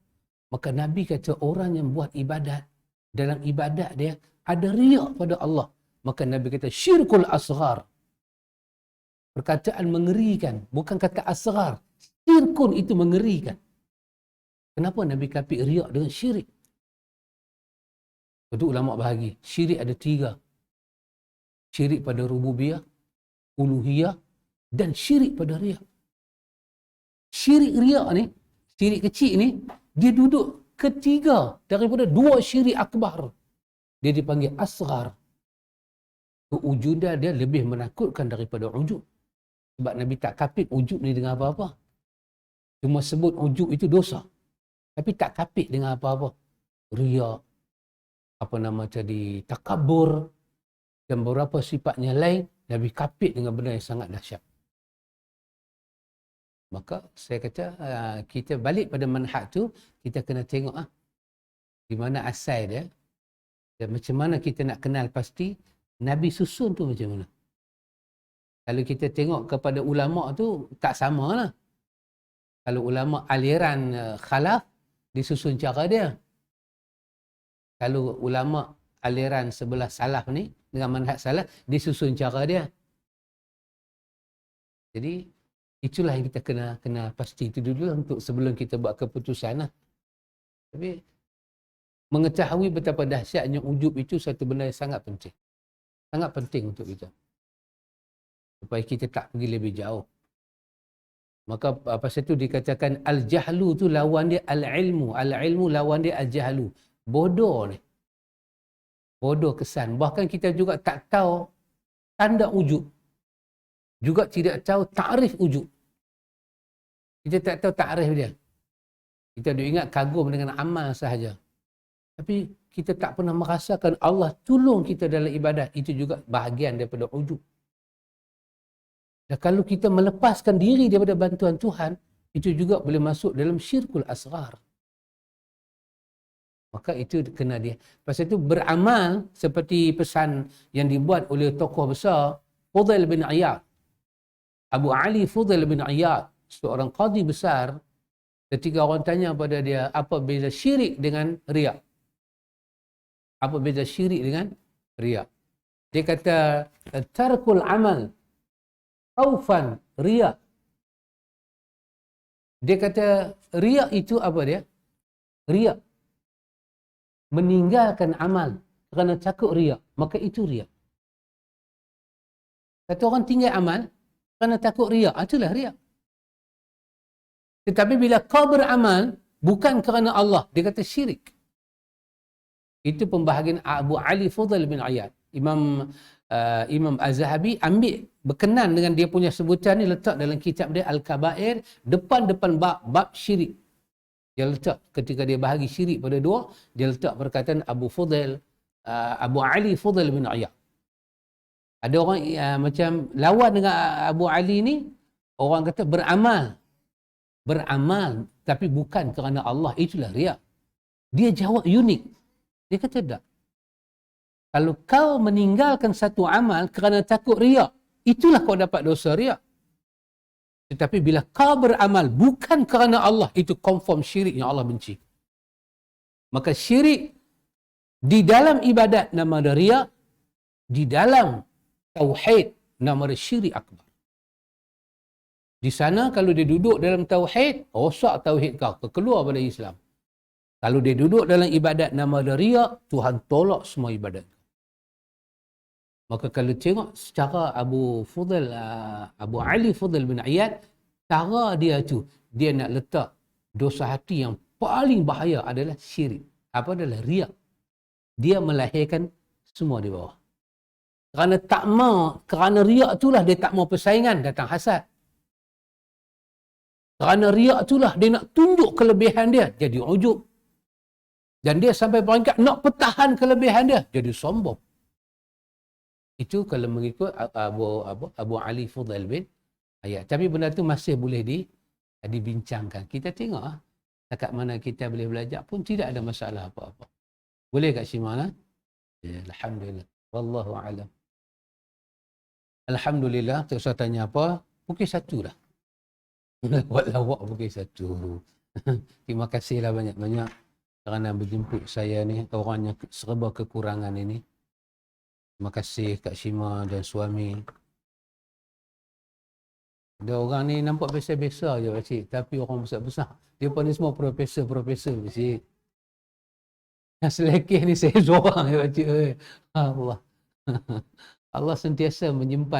Maka Nabi kata orang yang buat ibadat, dalam ibadat dia ada riak pada Allah. Maka Nabi kata syirkul asghar. Perkataan mengerikan, bukan kata asghar. Syirkun itu mengerikan. Kenapa Nabi kapit riak dengan syirik? Itu ulama bahagi. Syirik ada 3. Syirik pada rububiyah, uluhiyah, dan syirik pada riak. Syirik riak ni, syirik kecil ni, dia duduk ketiga daripada 2 syirik akbar. Dia dipanggil asghar. Kewujudan dia lebih menakutkan daripada ujub. Sebab Nabi tak kapit ujub ni dengan apa-apa. Cuma sebut ujub itu dosa. Tapi tak kapit dengan apa-apa. Riak, tadi, takabur, dan beberapa sifatnya lain, Nabi kapit dengan benda yang sangat dahsyat. Maka saya kata, kita balik pada manhaj tu, kita kena tengok di mana asal dia, dan macam mana kita nak kenal pasti Nabi susun tu macam mana. Kalau kita tengok kepada ulama tu, tak sama lah. Kalau ulama aliran khalaf, disusun cara dia. Kalau ulama aliran sebelah salaf ni, dengan manhaj salaf, disusun cara dia. Jadi, itulah yang kita kena pasti itu dulu untuk sebelum kita buat keputusan lah. Tapi, mengetahui betapa dahsyatnya ujub itu satu benda yang sangat penting. Sangat penting untuk kita. Supaya kita tak pergi lebih jauh. Maka pasal itu dikatakan al-jahlu tu lawan dia al-ilmu. Al-ilmu lawan dia al-jahlu. Bodoh ni. Bodoh kesan. Bahkan kita juga tak tahu tanda ujub. Juga tidak tahu takrif ujub. Kita tak tahu takrif dia. Kita ada ingat kagum dengan amal sahaja. Tapi kita tak pernah merasakan Allah tolong kita dalam ibadat. Itu juga bahagian daripada ujub. Dan kalau kita melepaskan diri daripada bantuan Tuhan, itu juga boleh masuk dalam syirkul asghar. Maka itu kena dia. Pasal itu beramal seperti pesan yang dibuat oleh tokoh besar Fudail bin Iyad. Abu Ali Fudail bin Iyad, seorang qadi besar, ketika orang tanya pada dia, apa beza syirik dengan riak? Apa beza syirik dengan riak? Dia kata, tarkul amal khaufan riak. Dia kata, riak itu apa dia? Riak. Meninggalkan amal kerana takut riak, maka itu riak. Kata orang tinggal amal kerana takut riak, itulah riak. Tetapi bila kau beramal bukan kerana Allah, dia kata syirik. Itu pembahagian Abu Ali Fudail bin Iyad. Imam Az-Zahabi ambil berkenan dengan dia punya sebutan ni, letak dalam kitab dia Al-Kabair, depan-depan bab syirik. Dia letak ketika dia bahagi syirik pada dua, dia letak perkataan Abu Ali Fudail bin Iyad. Ada orang macam lawan dengan Abu Ali ni, orang kata beramal tapi bukan kerana Allah, itulah riak. Dia jawab unik. Dia kata tak. Kalau kau meninggalkan satu amal kerana takut riak, itulah kau dapat dosa riak. Tetapi bila kau beramal bukan kerana Allah, itu confirm syirik yang Allah benci. Maka syirik di dalam ibadat nama dia riak, di dalam tauhid nama dia syirik akbar. Di sana kalau dia duduk dalam tauhid, rosak tauhid kau, keluar pada Islam. Kalau dia duduk dalam ibadat nama dia riak, Tuhan tolak semua ibadat. Maka kalau tengok secara Abu Ali Fudail bin Iyad, cara dia tu, dia nak letak dosa hati yang paling bahaya adalah syirik. Apa adalah riak. Dia melahirkan semua di bawah. Kerana riak itulah dia tak mau persaingan, datang hasad. Kerana riak itulah dia nak tunjuk kelebihan dia, jadi ujub. Dan dia sampai peringkat nak pertahan kelebihan dia, jadi sombong. Itu kalau mengikut Abu Ali Fudail bin Iyad. Tapi benda tu masih boleh dibincangkan. Kita tengok dekat mana kita boleh belajar pun tidak ada masalah apa-apa. Boleh kat Simana? Ya, alhamdulillah. Wallahu a'lam. Alhamdulillah, tak usah tanya apa. Pukul 1 dah. Lawak pukul 1. Terima kasihlah banyak-banyak kerana berjemput saya ni, orang yang serba kekurangan ini. Terima kasih Kak Shima dan suami. Ada orang ni nampak biasa-biasa je pakcik, tapi orang besar-besar. Dia pun ni semua profesor pakcik. Yang selekeh ni saya seorang je pakcik. Allah. Allah sentiasa menyimpan